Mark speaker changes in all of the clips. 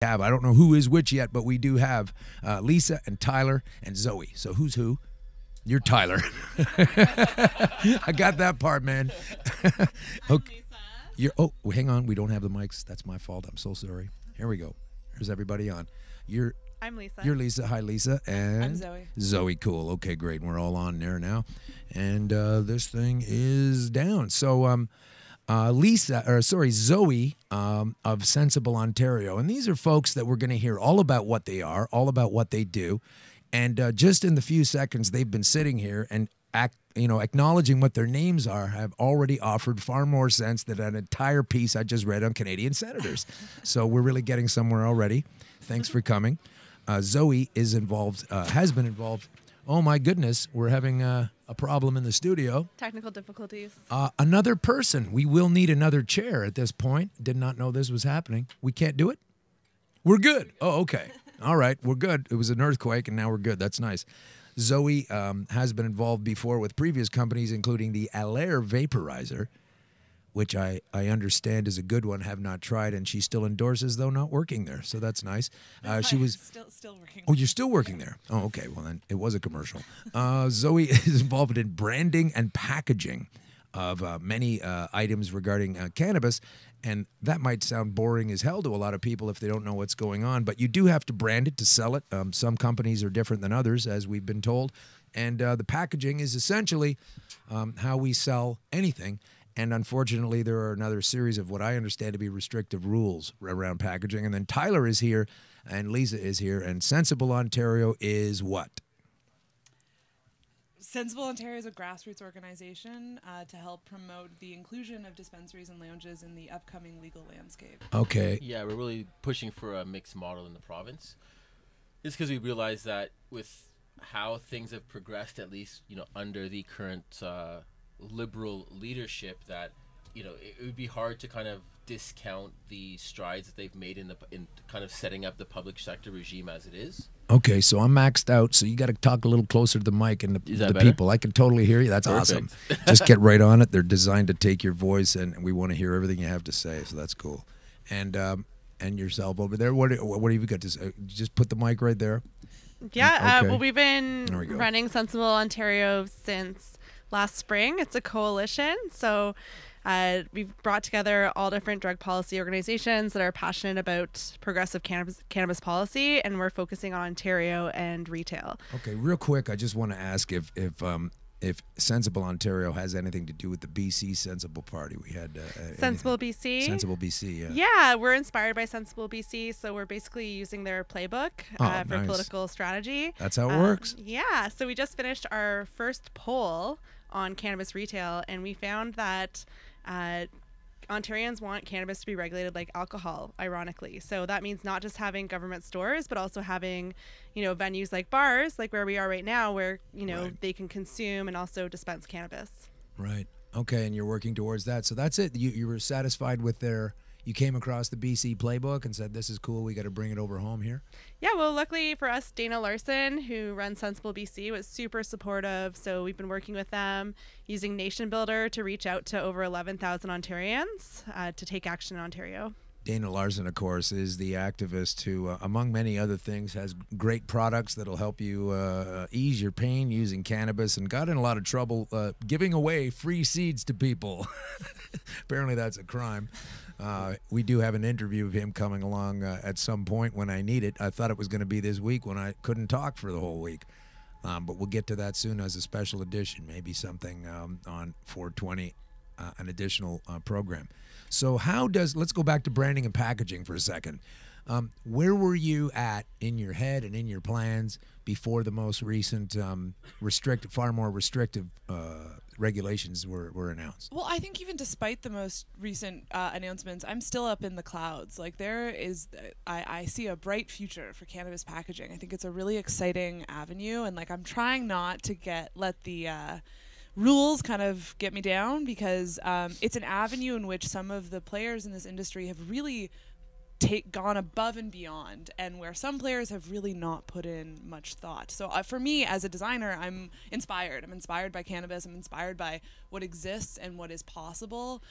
Speaker 1: have. I don't know who is which yet, but we do have Lisa and Tyler and Zoe. So who's who? You're Tyler. I got that part, man. Okay. Hang on. We don't have the mics. That's my fault. I'm so sorry. Here we go. Here's everybody on.
Speaker 2: I'm Lisa.
Speaker 1: You're Lisa. Hi, Lisa. And
Speaker 3: I'm Zoe.
Speaker 1: Zoe, cool. Okay, great. We're all on there now. And this thing is down. So Zoe of Sensible Ontario. And these are folks that we're going to hear all about what they are, all about what they do. And just in the few seconds they've been sitting here and acknowledging what their names are, have already offered far more sense than an entire piece I just read on Canadian senators. So we're really getting somewhere already. Thanks for coming. Zoe is involved, has been involved. Oh my goodness, we're having a problem in the studio.
Speaker 2: Technical difficulties.
Speaker 1: Another person. We will need another chair at this point. Did not know this was happening. We can't do it? We're good. Oh, okay. All right, we're good. It was an earthquake, and now we're good. That's nice. Zoe has been involved before with previous companies, including the Allaire vaporizer, which I understand is a good one, have not tried, and she still endorses, though not working there. So that's nice. She was
Speaker 3: still working.
Speaker 1: Oh, you're still working there. Oh, okay. Well, then it was a commercial. Zoe is involved in branding and packaging of many items regarding cannabis. And that might sound boring as hell to a lot of people if they don't know what's going on. But you do have to brand it to sell it. Some companies are different than others, as we've been told. And the packaging is essentially how we sell anything. And unfortunately, there are another series of what I understand to be restrictive rules around packaging. And then Tyler is here and Lisa is here. And Sensible Ontario is what?
Speaker 3: Sensible Ontario is a grassroots organization to help promote the inclusion of dispensaries and lounges in the upcoming legal landscape.
Speaker 1: Okay.
Speaker 4: Yeah, we're really pushing for a mixed model in the province. It's because we realize that with how things have progressed, at least under the current liberal leadership, that it would be hard to kind of discount the strides that they've made in kind of setting up the public sector regime as it is.
Speaker 1: Okay, so I'm maxed out, so you got to talk a little closer to the mic and the
Speaker 4: better?
Speaker 1: people. I can totally hear you. That's
Speaker 4: Perfect.
Speaker 1: awesome. Just get right on it. They're designed to take your voice, and we want to hear everything you have to say, so that's cool. And yourself over there, what have you got to say? Just put the mic right there.
Speaker 2: Yeah,
Speaker 1: Okay.
Speaker 2: well, we've been
Speaker 1: There we go.
Speaker 2: running Sensible Ontario since last spring. It's a coalition, so we've brought together all different drug policy organizations that are passionate about progressive cannabis policy, and we're focusing on Ontario and retail.
Speaker 1: Okay, real quick, I just want to ask if Sensible Ontario has anything to do with the BC Sensible Party. We had
Speaker 2: Sensible BC?
Speaker 1: Sensible BC, yeah.
Speaker 2: Yeah, we're inspired by Sensible BC, so we're basically using their playbook for
Speaker 1: nice.
Speaker 2: political strategy.
Speaker 1: That's how it works.
Speaker 2: Yeah, so we just finished our first poll on cannabis retail, and we found that Ontarians want cannabis to be regulated like alcohol, ironically. So that means not just having government stores, but also having, venues like bars, like where we are right now, where,
Speaker 1: Right.
Speaker 2: they can consume and also dispense cannabis.
Speaker 1: Right. Okay, and you're working towards that. So that's it. You were satisfied with you came across the BC playbook and said, this is cool, we got to bring it over home here?
Speaker 2: Yeah, well, luckily for us, Dana Larson, who runs Sensible BC, was super supportive. So we've been working with them using Nation Builder to reach out to over 11,000 Ontarians to take action in Ontario.
Speaker 1: Dana Larson, of course, is the activist who, among many other things, has great products that'll help you ease your pain using cannabis, and got in a lot of trouble giving away free seeds to people. Apparently that's a crime. We do have an interview of him coming along at some point when I need it. I thought it was going to be this week when I couldn't talk for the whole week. But we'll get to that soon as a special edition, maybe something on 420, an additional program. So let's go back to branding and packaging for a second. Where were you at in your head and in your plans before the most recent far more restrictive regulations were announced?
Speaker 3: Well, I think even despite the most recent announcements, I'm still up in the clouds. Like I see a bright future for cannabis packaging. I think it's a really exciting avenue, and I'm trying not to let the rules kind of get me down, because it's an avenue in which some of the players in this industry have really gone above and beyond, and where some players have really not put in much thought. So for me as a designer, I'm inspired. I'm inspired by cannabis. I'm inspired by what exists and what is possible.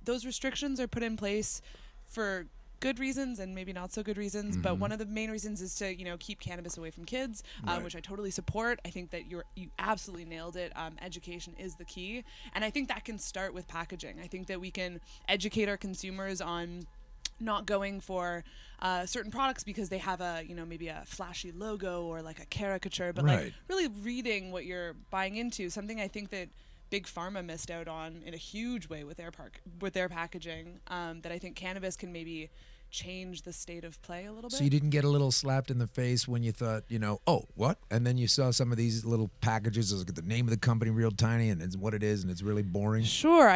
Speaker 3: Those restrictions are put in place for good reasons and maybe not so good reasons, but one of the main reasons is to, you know, keep cannabis away from kids, which I totally support. I think that you absolutely nailed it. Education is the key, and I think that can start with packaging. I think that we can educate our consumers on not going for certain products because they have a, you know, maybe a flashy logo or like a caricature, but like really reading what you're buying into. Something I think that Big Pharma missed out on in a huge way with their packaging, that I think cannabis can maybe change the state of play a little bit.
Speaker 1: So you didn't get a little slapped in the face when you thought, you know, oh, what? And then you saw some of these little packages, like the name of the company real tiny and it's what it is and it's really boring?
Speaker 3: Sure.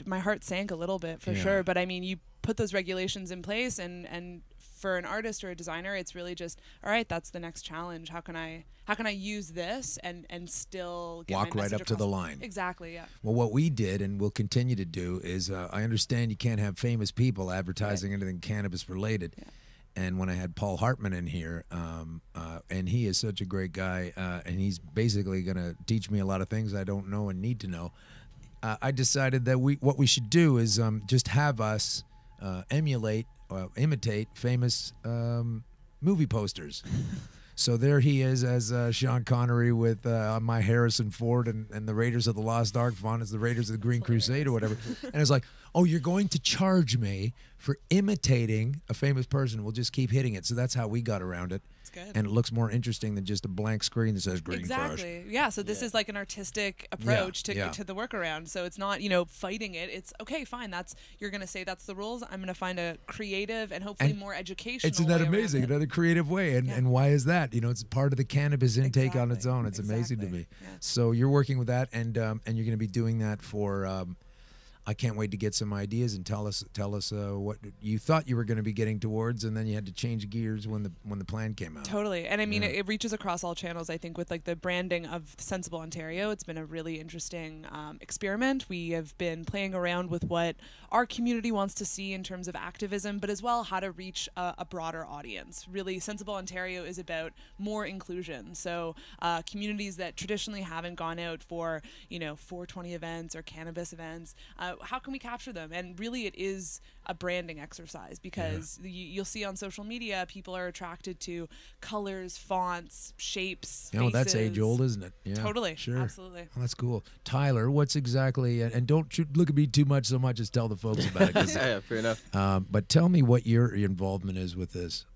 Speaker 3: My heart sank a little bit for sure. But I mean, you put those regulations in place and for an artist or a designer, it's really just, all right, that's the next challenge. How can I use this and still get
Speaker 1: walk
Speaker 3: my
Speaker 1: right
Speaker 3: message
Speaker 1: up to the
Speaker 3: across?
Speaker 1: line?
Speaker 3: Exactly, yeah.
Speaker 1: Well, what we did and will continue to do is I understand you can't have famous people advertising anything cannabis related. Yeah. And when I had Paul Hartman in here, and he is such a great guy, and he's basically going to teach me a lot of things I don't know and need to know, I decided that what we should do is just have us imitate famous movie posters. So there he is as Sean Connery with my Harrison Ford and the Raiders of the Lost Ark font as the Raiders of the Green Crusade or whatever. And it's like, oh, you're going to charge me for imitating a famous person. We'll just keep hitting it. So that's how we got around it.
Speaker 3: It's good.
Speaker 1: And it looks more interesting than just a blank screen that says Green Crush.
Speaker 3: Exactly. Yeah, so this is like an artistic approach to the workaround. So it's not, you know, fighting it. It's, okay, fine, you're going to say that's the rules. I'm going to find a creative and hopefully more educational
Speaker 1: Isn't that
Speaker 3: way
Speaker 1: amazing?
Speaker 3: around it.
Speaker 1: Another creative way. And why is that? You know, it's part of the cannabis intake on its own. It's amazing to me.
Speaker 3: Yeah.
Speaker 1: So you're working with that, and you're going to be doing that for. I can't wait to get some ideas and tell us what you thought you were going to be getting towards, and then you had to change gears when the plan came out.
Speaker 3: Totally, and I mean it reaches across all channels. I think with like the branding of Sensible Ontario, it's been a really interesting experiment. We have been playing around with what our community wants to see in terms of activism, but as well how to reach a broader audience. Really, Sensible Ontario is about more inclusion. So communities that traditionally haven't gone out for 420 events or cannabis events. How can we capture them? And really, it is a branding exercise because you'll see on social media people are attracted to colors, fonts, shapes, faces.
Speaker 1: That's age old, isn't it? Yeah,
Speaker 3: totally,
Speaker 1: sure,
Speaker 3: absolutely.
Speaker 1: Well, that's cool. Tyler, what's exactly? And don't look at me too much, so much as tell the folks about it.
Speaker 4: Yeah, fair enough.
Speaker 1: But tell me what your involvement is with this.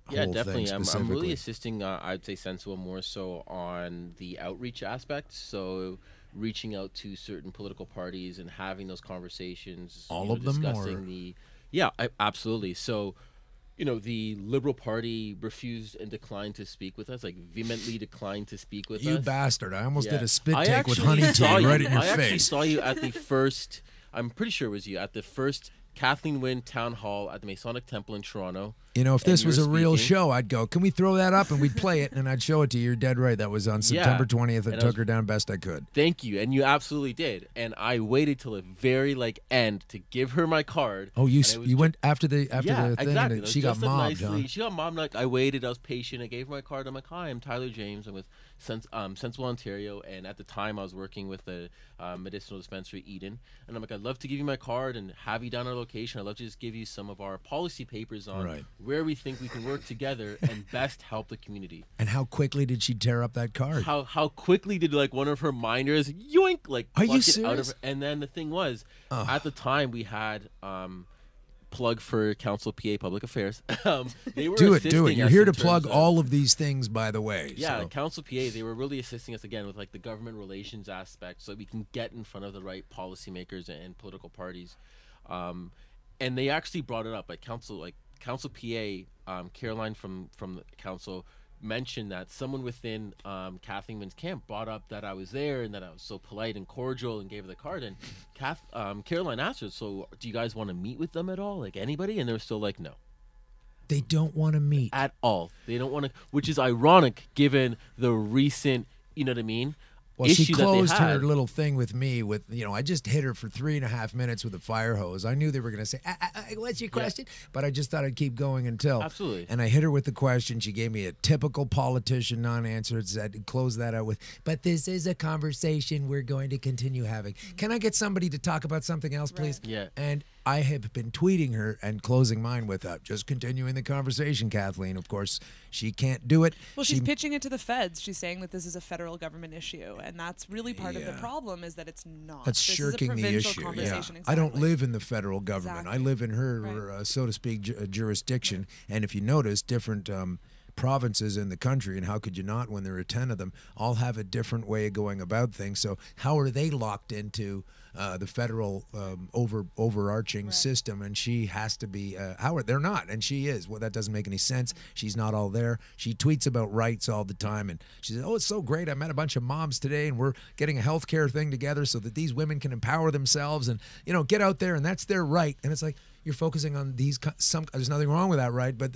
Speaker 4: Yeah, definitely. I'm really assisting. I'd say Sensible more so on the outreach aspect. So reaching out to certain political parties and having those conversations.
Speaker 1: All of them,
Speaker 4: discussing absolutely. So, the Liberal Party refused and declined to speak with us, like vehemently declined to speak with us.
Speaker 1: You bastard! I almost did a spit take with honey tea right in your face.
Speaker 4: I actually saw you at the first. I'm pretty sure it was you at the first Kathleen Wynne Town Hall at the Masonic Temple in Toronto.
Speaker 1: If this was a real show, I'd go, can we throw that up? And we'd play it, and I'd show it to you. You're dead right. That was on September 20th. I took her down best I could.
Speaker 4: Thank you. And you absolutely did. And I waited till the very end to give her my card.
Speaker 1: Oh, you went after the thing,
Speaker 4: exactly.
Speaker 1: and she got mobbed, huh?
Speaker 4: She got mobbed. I waited. I was patient. I gave her my card. I'm like, hi, I'm Tyler James. I'm with Sensible Ontario. And at the time, I was working with the medicinal dispensary, Eden. And I'm like, I'd love to give you my card and have you down our location. I'd love to just give you some of our policy papers on where we think we can work together and best help the community.
Speaker 1: And how quickly did she tear up that card?
Speaker 4: How quickly did one of her minders yoink
Speaker 1: Are you
Speaker 4: serious?
Speaker 1: out of her?
Speaker 4: And then the thing was, at the time we had plug for Council PA Public Affairs. They were
Speaker 1: do it. You're here to plug
Speaker 4: of,
Speaker 1: all of these things, by the way.
Speaker 4: Yeah,
Speaker 1: so.
Speaker 4: Council PA, they were really assisting us again with the government relations aspect, so we can get in front of the right policymakers and political parties. And they actually brought it up, Council PA, Caroline from the council mentioned that someone within Kathleen Wynn's camp brought up that I was there and that I was so polite and cordial and gave her the card. And Caroline asked her, so do you guys want to meet with them at all? Anybody? And they were still no.
Speaker 1: They don't want to meet.
Speaker 4: At all. They don't want to, which is ironic given the recent, you know what I mean?
Speaker 1: Well, she closed her little thing with me with, I just hit her for 3.5 minutes with a fire hose. I knew they were going to say, what's your question? Yeah. But I just thought I'd keep going until.
Speaker 4: Absolutely.
Speaker 1: And I hit her with the question. She gave me a typical politician non-answer. Said, close that out with, but this is a conversation we're going to continue having. Can I get somebody to talk about something else, please?
Speaker 4: Yeah.
Speaker 1: And I have been tweeting her and closing mine with just continuing the conversation, Kathleen. Of course, she can't do it.
Speaker 3: Well, she's pitching it to the feds. She's saying that this is a federal government issue, and that's really part of the problem is that it's not.
Speaker 1: That's shirking the issue.
Speaker 3: Exactly.
Speaker 1: I don't live in the federal government. I live in her, so to speak, jurisdiction. And if you notice, different provinces in the country, and how could you not when there are 10 of them, all have a different way of going about things. So how are they locked into the federal overarching system, and she has to be they're not, and she is. Well, that doesn't make any sense. She's not all there. She tweets about rights all the time, and she says, oh, it's so great, I met a bunch of moms today and we're getting a healthcare thing together so that these women can empower themselves and get out there, and that's their right. And it's like, you're focusing on these there's nothing wrong with that, right? But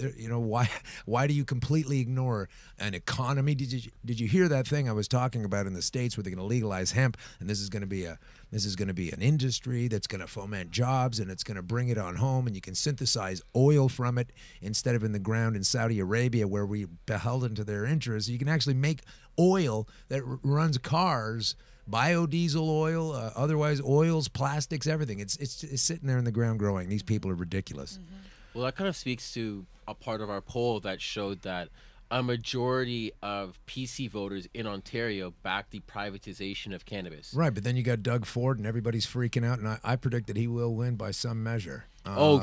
Speaker 1: why do you completely ignore an economy? Did you hear that thing I was talking about in the States where they're going to legalize hemp, and this is going to be an industry that's going to foment jobs, and it's going to bring it on home, and you can synthesize oil from it instead of in the ground in Saudi Arabia where we beholden to their interests. You can actually make oil that runs cars, biodiesel oil, otherwise oils, plastics, everything. It's sitting there in the ground growing. These people are ridiculous.
Speaker 3: Mm-hmm.
Speaker 4: Well, that kind of speaks to a part of our poll that showed that a majority of PC voters in Ontario back the privatization of cannabis.
Speaker 1: Right, but then you got Doug Ford, and everybody's freaking out, and I predict that he will win by some measure.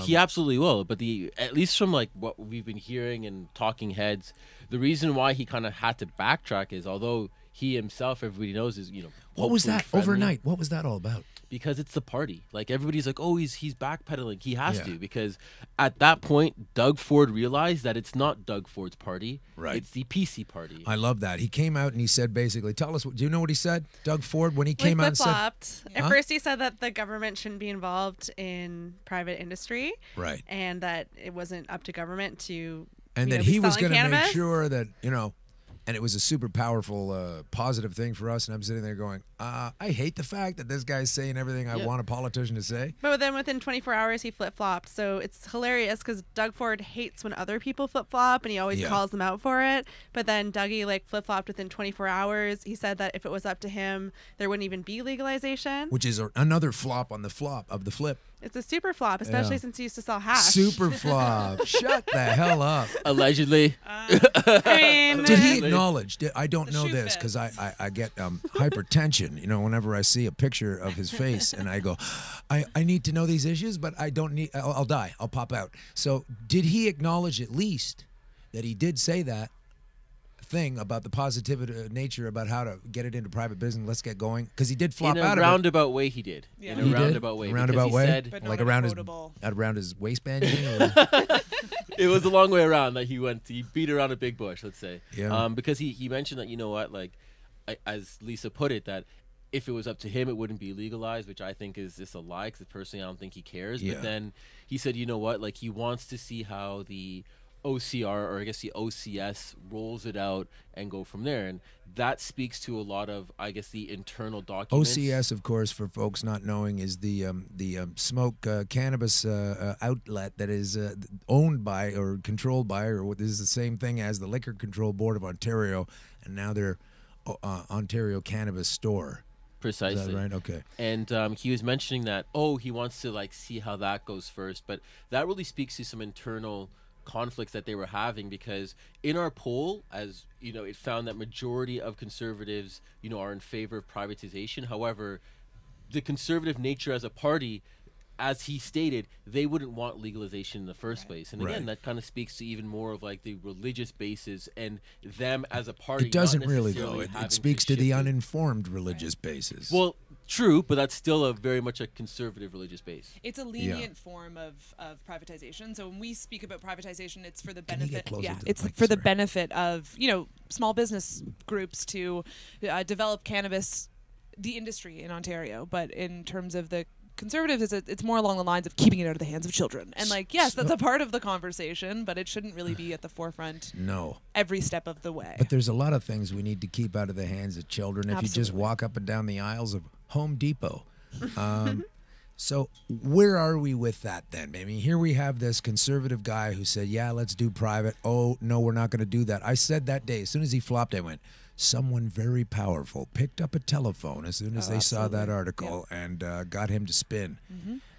Speaker 4: He absolutely will. But at least from like what we've been hearing and talking heads, the reason why he kind of had to backtrack is, although he himself, everybody knows, is
Speaker 1: what was that
Speaker 4: friendly,
Speaker 1: overnight? What was that all about?
Speaker 4: Because it's the party. Like, everybody's like, oh, he's backpedaling. He has to, because at that point, Doug Ford realized that it's not Doug Ford's party.
Speaker 1: Right.
Speaker 4: It's the PC party.
Speaker 1: I love that. He came out and he said, basically, tell us, do you know what he said? Doug Ford, when he came out and said...
Speaker 2: At first he said that the government shouldn't be involved in private industry.
Speaker 1: Right.
Speaker 2: And that it wasn't up to government to
Speaker 1: And that he was
Speaker 2: going to
Speaker 1: make sure that, and it was a super powerful, positive thing for us. And I'm sitting there going, I hate the fact that this guy's saying everything I want a politician to say.
Speaker 2: But then within 24 hours, he flip-flopped. So it's hilarious because Doug Ford hates when other people flip-flop, and he always calls them out for it. But then Dougie flip-flopped within 24 hours. He said that if it was up to him, there wouldn't even be legalization.
Speaker 1: Which is another flop on the flop of the flip.
Speaker 2: It's a super flop, especially since he used to sell hash.
Speaker 1: Super flop. Shut the hell up.
Speaker 4: Allegedly.
Speaker 2: I mean,
Speaker 1: Did he acknowledge? I don't know this because I get hypertension, whenever I see a picture of his face, and I go, I need to know these issues, but I don't need, I'll die. I'll pop out. So did he acknowledge at least that he did say that thing about the positive nature about how to get it into private business? Let's get going, because he did flop out of it.
Speaker 4: In a roundabout way, he did.
Speaker 3: Yeah.
Speaker 4: In a roundabout way.
Speaker 1: Roundabout way?
Speaker 3: But
Speaker 1: Like
Speaker 3: not
Speaker 1: around his waistband?
Speaker 4: It was the long way around that he beat around a big bush, let's say.
Speaker 1: Yeah.
Speaker 4: Because he mentioned that, as Lisa put it, that if it was up to him, it wouldn't be legalized, which I think is just a lie, because personally I don't think he cares.
Speaker 1: Yeah.
Speaker 4: But then he said, he wants to see how the OCR, or I guess the OCS, rolls it out and go from there. And that speaks to a lot of, I guess, the internal documents.
Speaker 1: OCS, of course, for folks not knowing, is the smoke cannabis outlet that is owned by or controlled by, or what is the same thing as the Liquor Control Board of Ontario, and now they're Ontario Cannabis Store.
Speaker 4: Precisely.
Speaker 1: Is that right? Okay.
Speaker 4: And he was mentioning that, he wants to see how that goes first. But that really speaks to some internal conflicts that they were having, because in our poll, as it found that majority of conservatives are in favor of privatization. However, the conservative nature as a party, as he stated, they wouldn't want legalization in the first place. And again, that kind of speaks to even more of the religious basis and them as a party.
Speaker 1: It doesn't really, though. It speaks to the uninformed religious basis.
Speaker 4: Well, true, but that's still very much a conservative religious base.
Speaker 3: It's a lenient form of privatization. So when we speak about privatization, it's for the benefit. The benefit of small business groups to develop cannabis, the industry in Ontario. But in terms of the conservatives, it's more along the lines of keeping it out of the hands of children. And yes, that's a part of the conversation, but it shouldn't really be at the forefront.
Speaker 1: No.
Speaker 3: Every step of the way.
Speaker 1: But there's a lot of things we need to keep out of the hands of children. If
Speaker 3: Absolutely.
Speaker 1: you just walk up and down the aisles of Home Depot. So where are we with that then? I mean, here we have this conservative guy who said, yeah, let's do private. Oh, no, we're not going to do that. I said that day, as soon as he flopped, I went, someone very powerful picked up a telephone as soon as they saw that article and got him to spin.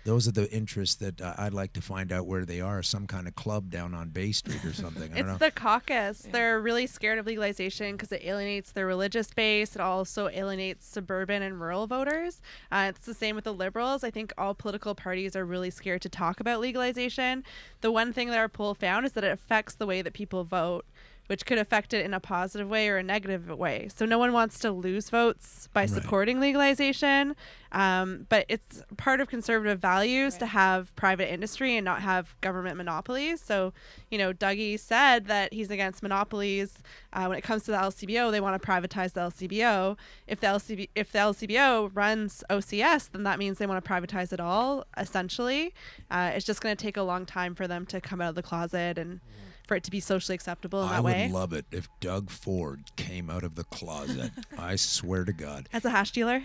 Speaker 1: those are the interests that I'd like to find out where they are. Some kind of club down on Bay Street or something. I don't know.
Speaker 2: It's the caucus. They're really scared of legalization because it alienates their religious base. It also alienates suburban and rural voters. It's the same with the Liberals. I think all political parties are really scared to talk about legalization. The one thing that our poll found is that it affects the way that people vote, which could affect it in a positive way or a negative way. So no one wants to lose votes by supporting legalization, but it's part of conservative values to have private industry and not have government monopolies. So, you know, Dougie said that he's against monopolies. When it comes to the LCBO, they want to privatize the LCBO. If the LCBO runs OCS, then that means they want to privatize it all, essentially. It's just going to take a long time for them to come out of the closet and for it to be socially acceptable in that way.
Speaker 1: I would love it if Doug Ford came out of the closet. I swear to God.
Speaker 2: As a hash dealer?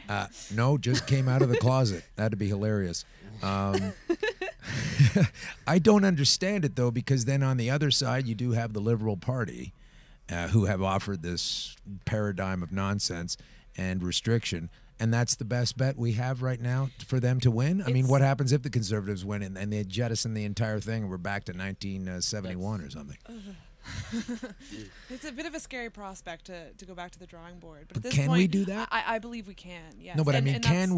Speaker 1: No, just came out of the closet. That'd be hilarious. I don't understand it, though, because then on the other side, you do have the Liberal Party who have offered this paradigm of nonsense and restriction. And that's the best bet we have right now for them to win? I mean, what happens if the Conservatives win and they jettison the entire thing and we're back to 1971 or something?
Speaker 3: It's a bit of a scary prospect to go back to the drawing board. But at this
Speaker 1: can
Speaker 3: point,
Speaker 1: we do that?
Speaker 3: I believe we can, yes.
Speaker 1: No, but I mean, can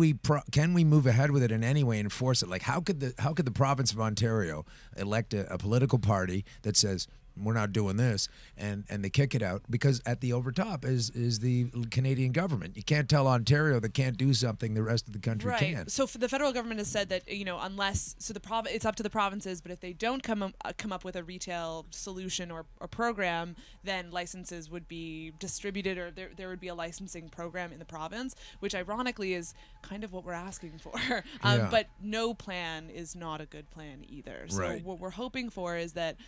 Speaker 1: we move ahead with it in any way and enforce it? Like, how could the province of Ontario elect a political party that says, we're not doing this, and they kick it out because at the overtop is the Canadian government. You can't tell Ontario they can't do something the rest of the country can.
Speaker 3: So the federal government has said that, you know, unless it's up to the provinces, but if they don't come up with a retail solution or program, then licenses would be distributed, or there would be a licensing program in the province, which ironically is kind of what we're asking for. But no plan is not a good plan either. So what we're hoping for is that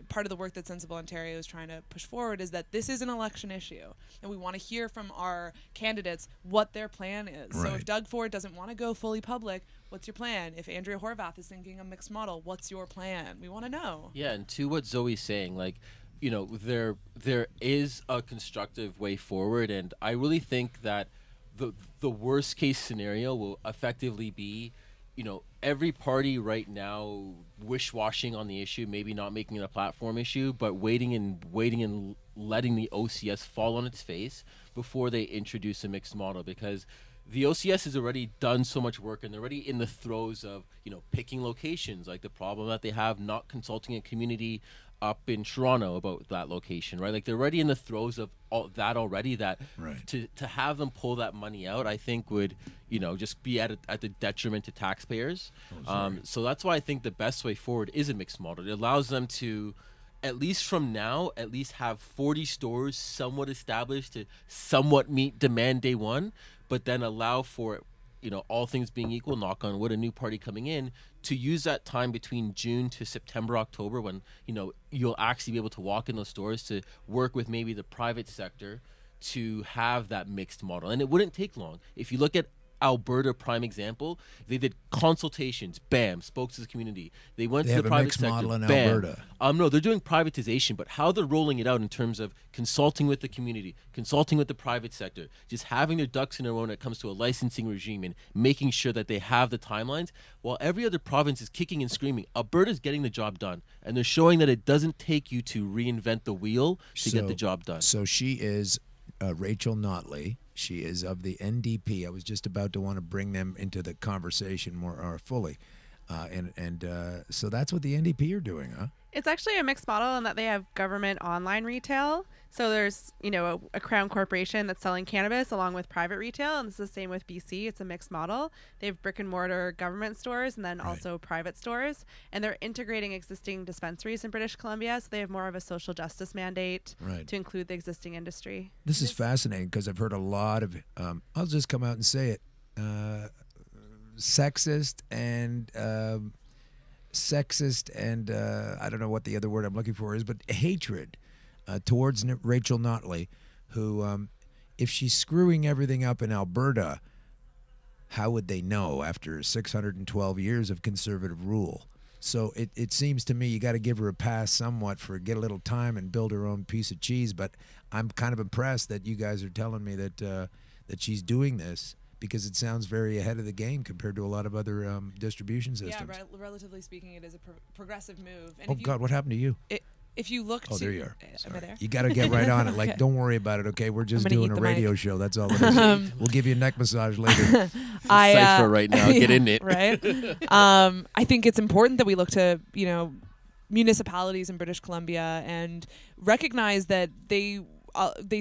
Speaker 3: part of the work that Sensible Ontario is trying to push forward is that this is an election issue, and we want to hear from our candidates what their plan is. So if Doug Ford doesn't want to go fully public, what's your plan? If Andrea Horwath is thinking a mixed model, what's your plan? We want to know.
Speaker 4: Yeah, and to what Zoe's saying, like, you know, there is a constructive way forward, and I really think that the worst case scenario will effectively be, you know, every party right now wish-washing on the issue, maybe not making it a platform issue, but waiting and letting the OCS fall on its face before they introduce a mixed model, because the OCS has already done so much work and they're already in the throes of, you know, picking locations, like the problem that they have not consulting a community up in Toronto about that location, right? Like, they're already in the throes of all that already, that to have them pull that money out, I think would, you know, just be at the detriment to taxpayers. So that's why I think the best way forward is a mixed model. It allows them to, at least from now, at least have 40 stores somewhat established to somewhat meet demand day one, but then allow for, you know, all things being equal, knock on wood, a new party coming in, to use that time between June to September, October, when, you know, you'll actually be able to walk in those stores, to work with maybe the private sector to have that mixed model. And it wouldn't take long. If you look at Alberta, prime example, they did consultations, bam, spoke to the community. They went to the private sector,
Speaker 1: model in
Speaker 4: bam.
Speaker 1: Alberta.
Speaker 4: No, they're doing privatization, but how they're rolling it out in terms of consulting with the community, consulting with the private sector, just having their ducks in a row when it comes to a licensing regime and making sure that they have the timelines, while every other province is kicking and screaming. Alberta's getting the job done, and they're showing that it doesn't take you to reinvent the wheel to get the job done.
Speaker 1: So she is Rachel Notley. She is of the NDP. I was just about to want to bring them into the conversation more fully. So that's what the NDP are doing, huh?
Speaker 2: It's actually a mixed model in that they have government online retail. So there's, you know, a crown corporation that's selling cannabis along with private retail, and it's the same with BC. It's a mixed model. They have brick and mortar government stores and then also private stores, and they're integrating existing dispensaries in British Columbia, so they have more of a social justice mandate to include the existing industry.
Speaker 1: This is fascinating because I've heard a lot of, I'll just come out and say it, sexist and I don't know what the other word I'm looking for is, but hatred towards Rachel Notley, who, if she's screwing everything up in Alberta, how would they know after 612 years of conservative rule? So it seems to me you got to give her a pass somewhat for get a little time and build her own piece of cheese. But I'm kind of impressed that you guys are telling me that that she's doing this because it sounds very ahead of the game compared to a lot of other distribution systems.
Speaker 3: Yeah, relatively speaking, it is a progressive move. And
Speaker 1: Oh, God, what happened to you?
Speaker 3: If you look
Speaker 1: Oh,
Speaker 3: to...
Speaker 1: there you are.
Speaker 3: Am I there?
Speaker 1: You got to get right on it. Like,
Speaker 3: Okay.
Speaker 1: don't worry about it, okay? We're just
Speaker 3: I'm gonna
Speaker 1: doing
Speaker 3: eat
Speaker 1: a
Speaker 3: the
Speaker 1: radio
Speaker 3: mic.
Speaker 1: show. That's all it is. We'll give you a neck massage later.
Speaker 4: Cypher right now. Get in it.
Speaker 3: Right? I think it's important that we look to, municipalities in British Columbia and recognize that they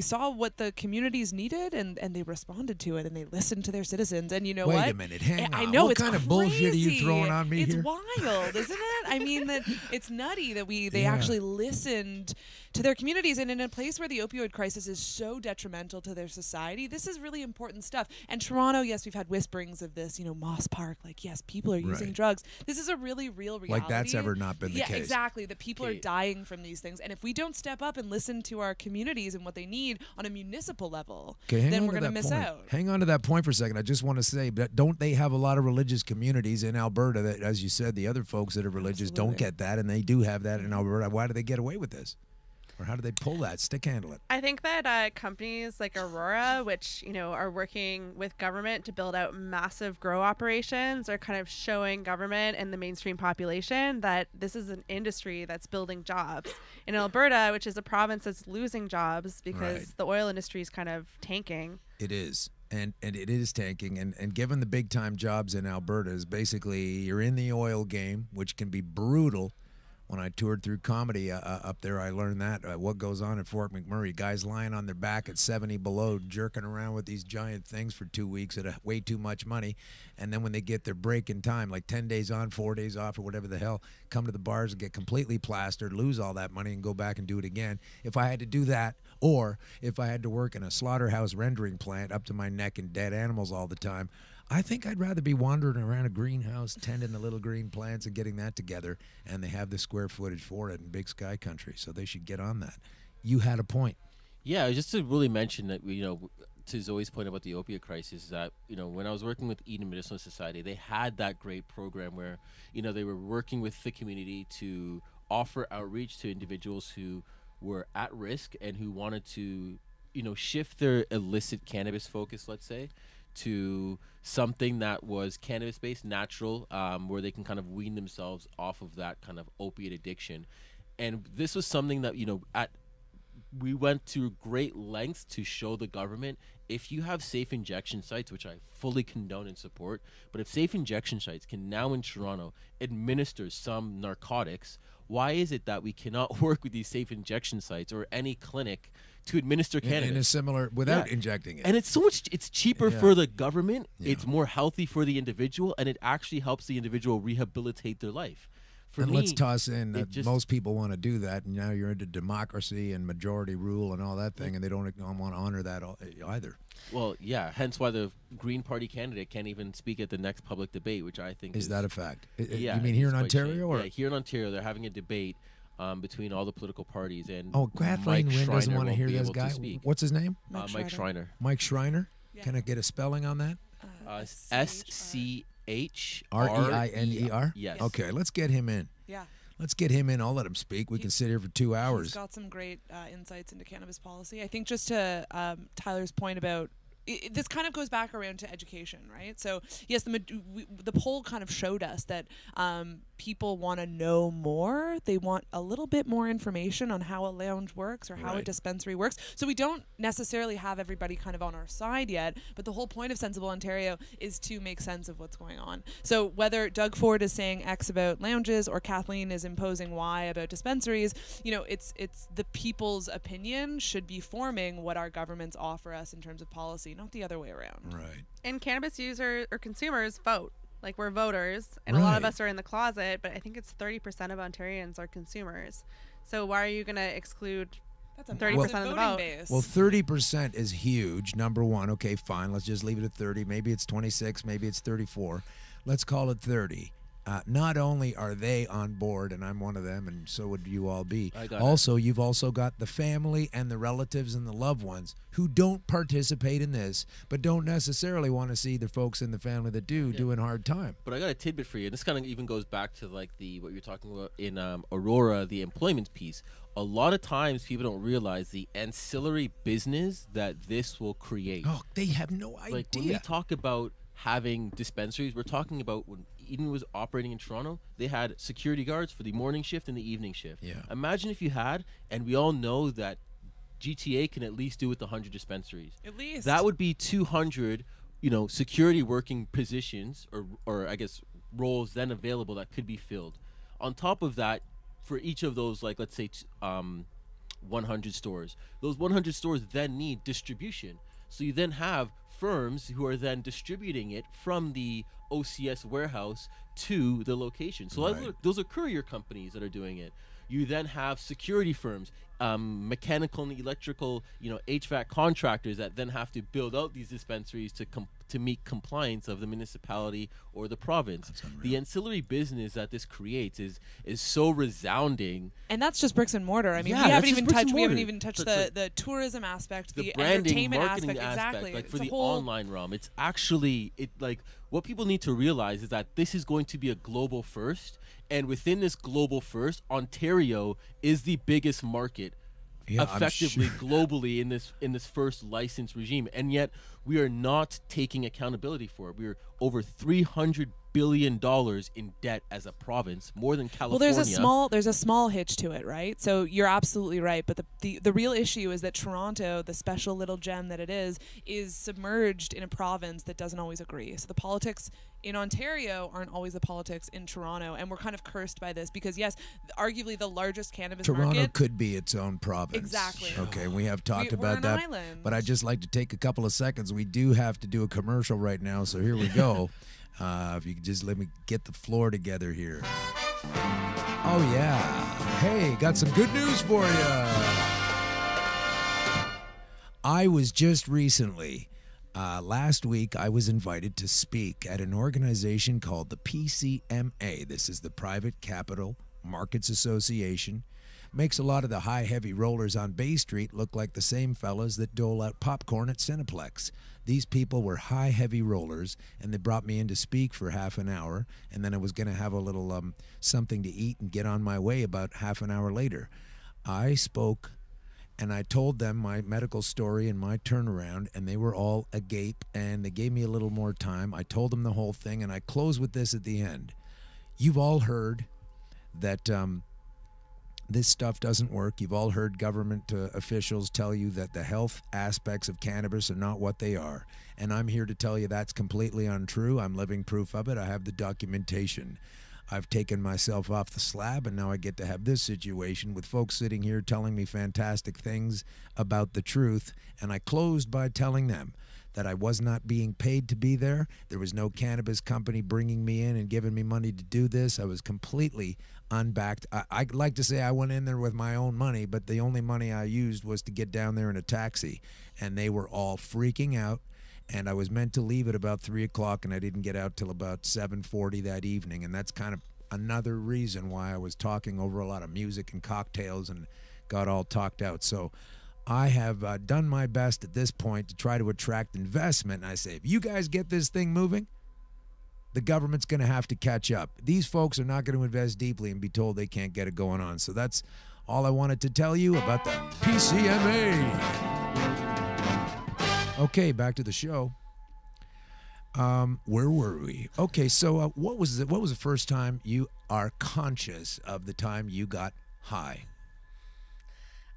Speaker 3: saw what the communities needed and they responded to it and they listened to their citizens. And you know
Speaker 1: Wait
Speaker 3: what?
Speaker 1: a minute. Hang on.
Speaker 3: I know
Speaker 1: What
Speaker 3: it's
Speaker 1: kind of bullshit are you
Speaker 3: crazy.
Speaker 1: throwing on me
Speaker 3: it's
Speaker 1: here?
Speaker 3: wild, isn't it? I mean, that it's nutty that they
Speaker 1: Yeah.
Speaker 3: actually listened to their communities, and in a place where the opioid crisis is so detrimental to their society, this is really important stuff. And Toronto, yes, we've had whisperings of this, Moss Park, like, yes, people are using
Speaker 1: Right.
Speaker 3: drugs. This is a really real reality.
Speaker 1: Like that's ever not been the
Speaker 3: Yeah,
Speaker 1: case.
Speaker 3: exactly. That people are
Speaker 4: Okay.
Speaker 3: dying from these things. And if we don't step up and listen to our communities and what they need on a municipal level,
Speaker 1: Okay, hang
Speaker 3: then
Speaker 1: on
Speaker 3: we're
Speaker 1: to
Speaker 3: going to
Speaker 1: that
Speaker 3: miss
Speaker 1: point.
Speaker 3: out.
Speaker 1: Hang on to that point for a second. I just want to say, but don't they have a lot of religious communities in Alberta that, as you said, the other folks that are religious don't
Speaker 3: Absolutely.
Speaker 1: get that, and they do have that in Alberta. Why do they get away with this? Or how do they pull that, stick handle it?
Speaker 2: I think that companies like Aurora, which are working with government to build out massive grow operations, are kind of showing government and the mainstream population that this is an industry that's building jobs. In Alberta, which is a province that's losing jobs because
Speaker 1: Right.
Speaker 2: the oil industry is kind of tanking.
Speaker 1: It is. And it is tanking. And given the big time jobs in Alberta is basically you're in the oil game, which can be brutal. When I toured through comedy up there, I learned that what goes on at Fort McMurray. Guys lying on their back at 70 below, jerking around with these giant things for 2 weeks at way too much money. And then when they get their break in time, like 10 days on, 4 days off, or whatever the hell, come to the bars and get completely plastered, lose all that money, and go back and do it again. If I had to do that, or if I had to work in a slaughterhouse rendering plant up to my neck in dead animals all the time, I think I'd rather be wandering around a greenhouse, tending the little green plants and getting that together, and they have the square footage for it in Big Sky Country, so they should get on that. You had a point.
Speaker 4: Yeah, just to really mention that, to Zoe's point about the opiate crisis, that, when I was working with Eden Medicinal Society, they had that great program where, they were working with the community to offer outreach to individuals who were at risk and who wanted to, shift their illicit cannabis focus, let's say, to something that was cannabis-based, natural, where they can kind of wean themselves off of that kind of opiate addiction. And this was something that, we went to great lengths to show the government, if you have safe injection sites, which I fully condone and support, but if safe injection sites can now in Toronto administer some narcotics, why is it that we cannot work with these safe injection sites or any clinic to administer cannabis
Speaker 1: In a similar, without
Speaker 4: Yeah.
Speaker 1: injecting it.
Speaker 4: And it's so much, it's cheaper
Speaker 1: Yeah.
Speaker 4: for the government,
Speaker 1: Yeah.
Speaker 4: it's more healthy for the individual, and it actually helps the individual rehabilitate their life. For
Speaker 1: And
Speaker 4: me,
Speaker 1: let's toss in that
Speaker 4: it just-
Speaker 1: most people want to do that, and now you're into democracy and majority rule and all that thing, and they don't want to honor that either.
Speaker 4: well, yeah, hence why the Green Party candidate can't even speak at the next public debate, which I think
Speaker 1: Is that a fact?
Speaker 4: yeah,
Speaker 1: You mean here in
Speaker 4: it's quite
Speaker 1: Ontario?
Speaker 4: shame.
Speaker 1: Or
Speaker 4: Yeah, here in Ontario, they're having a debate between all the political parties, and
Speaker 1: Oh, Kathleen
Speaker 4: Mike
Speaker 1: Wynne doesn't
Speaker 4: Schreiner
Speaker 1: want to
Speaker 4: won't
Speaker 1: hear
Speaker 4: be
Speaker 1: this
Speaker 4: able to
Speaker 1: guy.
Speaker 4: speak.
Speaker 1: What's his name?
Speaker 4: Mike Schreiner.
Speaker 1: Mike Schreiner?
Speaker 3: Yeah.
Speaker 1: Can I get a spelling on that?
Speaker 4: SCHREINER.
Speaker 1: Yes.
Speaker 4: Yes.
Speaker 1: Okay, let's get him in.
Speaker 3: Yeah.
Speaker 1: Let's get him in. I'll let him speak. We can sit here for 2
Speaker 3: He's
Speaker 1: hours.
Speaker 3: got some great insights into cannabis policy. I think just to Tyler's point about this kind of goes back around to education, right? So yes, the poll kind of showed us that people want to know more. They want a little bit more information on how a lounge works or how a
Speaker 1: Right.
Speaker 3: dispensary works. So we don't necessarily have everybody kind of on our side yet, but the whole point of Sensible Ontario is to make sense of what's going on. So whether Doug Ford is saying X about lounges or Kathleen is imposing Y about dispensaries, it's the people's opinion should be forming what our governments offer us in terms of policy, not the other way around.
Speaker 1: Right.
Speaker 2: And cannabis users or consumers vote. Like, we're voters, and a lot of
Speaker 1: Right.
Speaker 2: us are in the closet, but I think it's 30% of Ontarians are consumers. So why are you going to exclude
Speaker 3: That's a
Speaker 2: 30%
Speaker 3: massive
Speaker 2: of the
Speaker 3: voting
Speaker 2: vote?
Speaker 3: base.
Speaker 1: Well, 30% is huge. Number one. Okay, fine. Let's just leave it at 30. Maybe it's 26. Maybe it's 34. Let's call it 30. not only are they on board, and I'm one of them, and so would you all be. You've also got the family and the relatives and the loved ones who don't participate in this, but don't necessarily want to see the folks in the family that do doing hard time.
Speaker 4: But I got a tidbit for you. This kind of even goes back to like what you're talking about in Aurora, the employment piece. A lot of times people don't realize the ancillary business that this will create.
Speaker 1: Oh, they have no idea.
Speaker 4: Like when we talk about having dispensaries, we're talking about when Eden was operating in Toronto, they had security guards for the morning shift and the evening shift.
Speaker 1: Yeah.
Speaker 4: Imagine if you had, and we all know that GTA can at least do with 100 dispensaries.
Speaker 3: At least.
Speaker 4: That would be 200, security working positions or I guess roles then available that could be filled. On top of that, for each of those, like let's say 100 stores, those 100 stores then need distribution. So you then have firms who are then distributing it from the OCS warehouse to the location. So those are courier companies that are doing it. You then have security firms, mechanical and electrical, HVAC contractors that then have to build out these dispensaries to meet compliance of the municipality or the province. The ancillary business that this creates is so resounding.
Speaker 3: And that's just bricks and mortar. I mean, we haven't even touched the tourism aspect, the
Speaker 4: branding,
Speaker 3: entertainment
Speaker 4: marketing
Speaker 3: aspect. Exactly.
Speaker 4: Like for the online realm, it's actually what people need to realize is that this is going to be a global first. And within this global first, Ontario is the biggest market, effectively globally in this first license regime, and yet we are not taking accountability for it. We are over $300 billion in debt as a province, more than California.
Speaker 3: Well, there's a small hitch to it, right? So you're absolutely right, but the real issue is that Toronto, the special little gem that it is submerged in a province that doesn't always agree. So the politics in Ontario aren't always the politics in Toronto, and we're kind of cursed by this because, yes, arguably the largest cannabis
Speaker 1: Toronto
Speaker 3: market
Speaker 1: could be its own province.
Speaker 3: Exactly.
Speaker 1: Okay, we have talked about
Speaker 3: we're an
Speaker 1: that,
Speaker 3: island.
Speaker 1: but I'd just like to take a couple of seconds. We do have to do a commercial right now, so here we go. If you could just let me get the floor together here. Oh, yeah. Hey, got some good news for you. I was just recently... last week, I was invited to speak at an organization called the PCMA. This is the Private Capital Markets Association. Makes a lot of the high, heavy rollers on Bay Street look like the same fellas that dole out popcorn at Cineplex. These people were high, heavy rollers, and they brought me in to speak for half an hour, and then I was going to have a little something to eat and get on my way about half an hour later. I spoke... and I told them my medical story and my turnaround, and they were all agape, and they gave me a little more time. I told them the whole thing, and I close with this at the end. You've all heard that this stuff doesn't work. You've all heard government officials tell you that the health aspects of cannabis are not what they are. And I'm here to tell you that's completely untrue. I'm living proof of it. I have the documentation. I've taken myself off the slab, and now I get to have this situation with folks sitting here telling me fantastic things about the truth. And I closed by telling them that I was not being paid to be there. There was no cannabis company bringing me in and giving me money to do this. I was completely unbacked. I'd like to say I went in there with my own money, but the only money I used was to get down there in a taxi. And they were all freaking out. And I was meant to leave at about 3 o'clock, and I didn't get out till about 7:40 that evening. And that's kind of another reason why I was talking over a lot of music and cocktails and got all talked out. So I have done my best at this point to try to attract investment. And I say, if you guys get this thing moving, the government's going to have to catch up. These folks are not going to invest deeply and be told they can't get it going on. So that's all I wanted to tell you about the PCMA. Okay, back to the show. Where were we? Okay, so what was the first time you are conscious of the time you got high?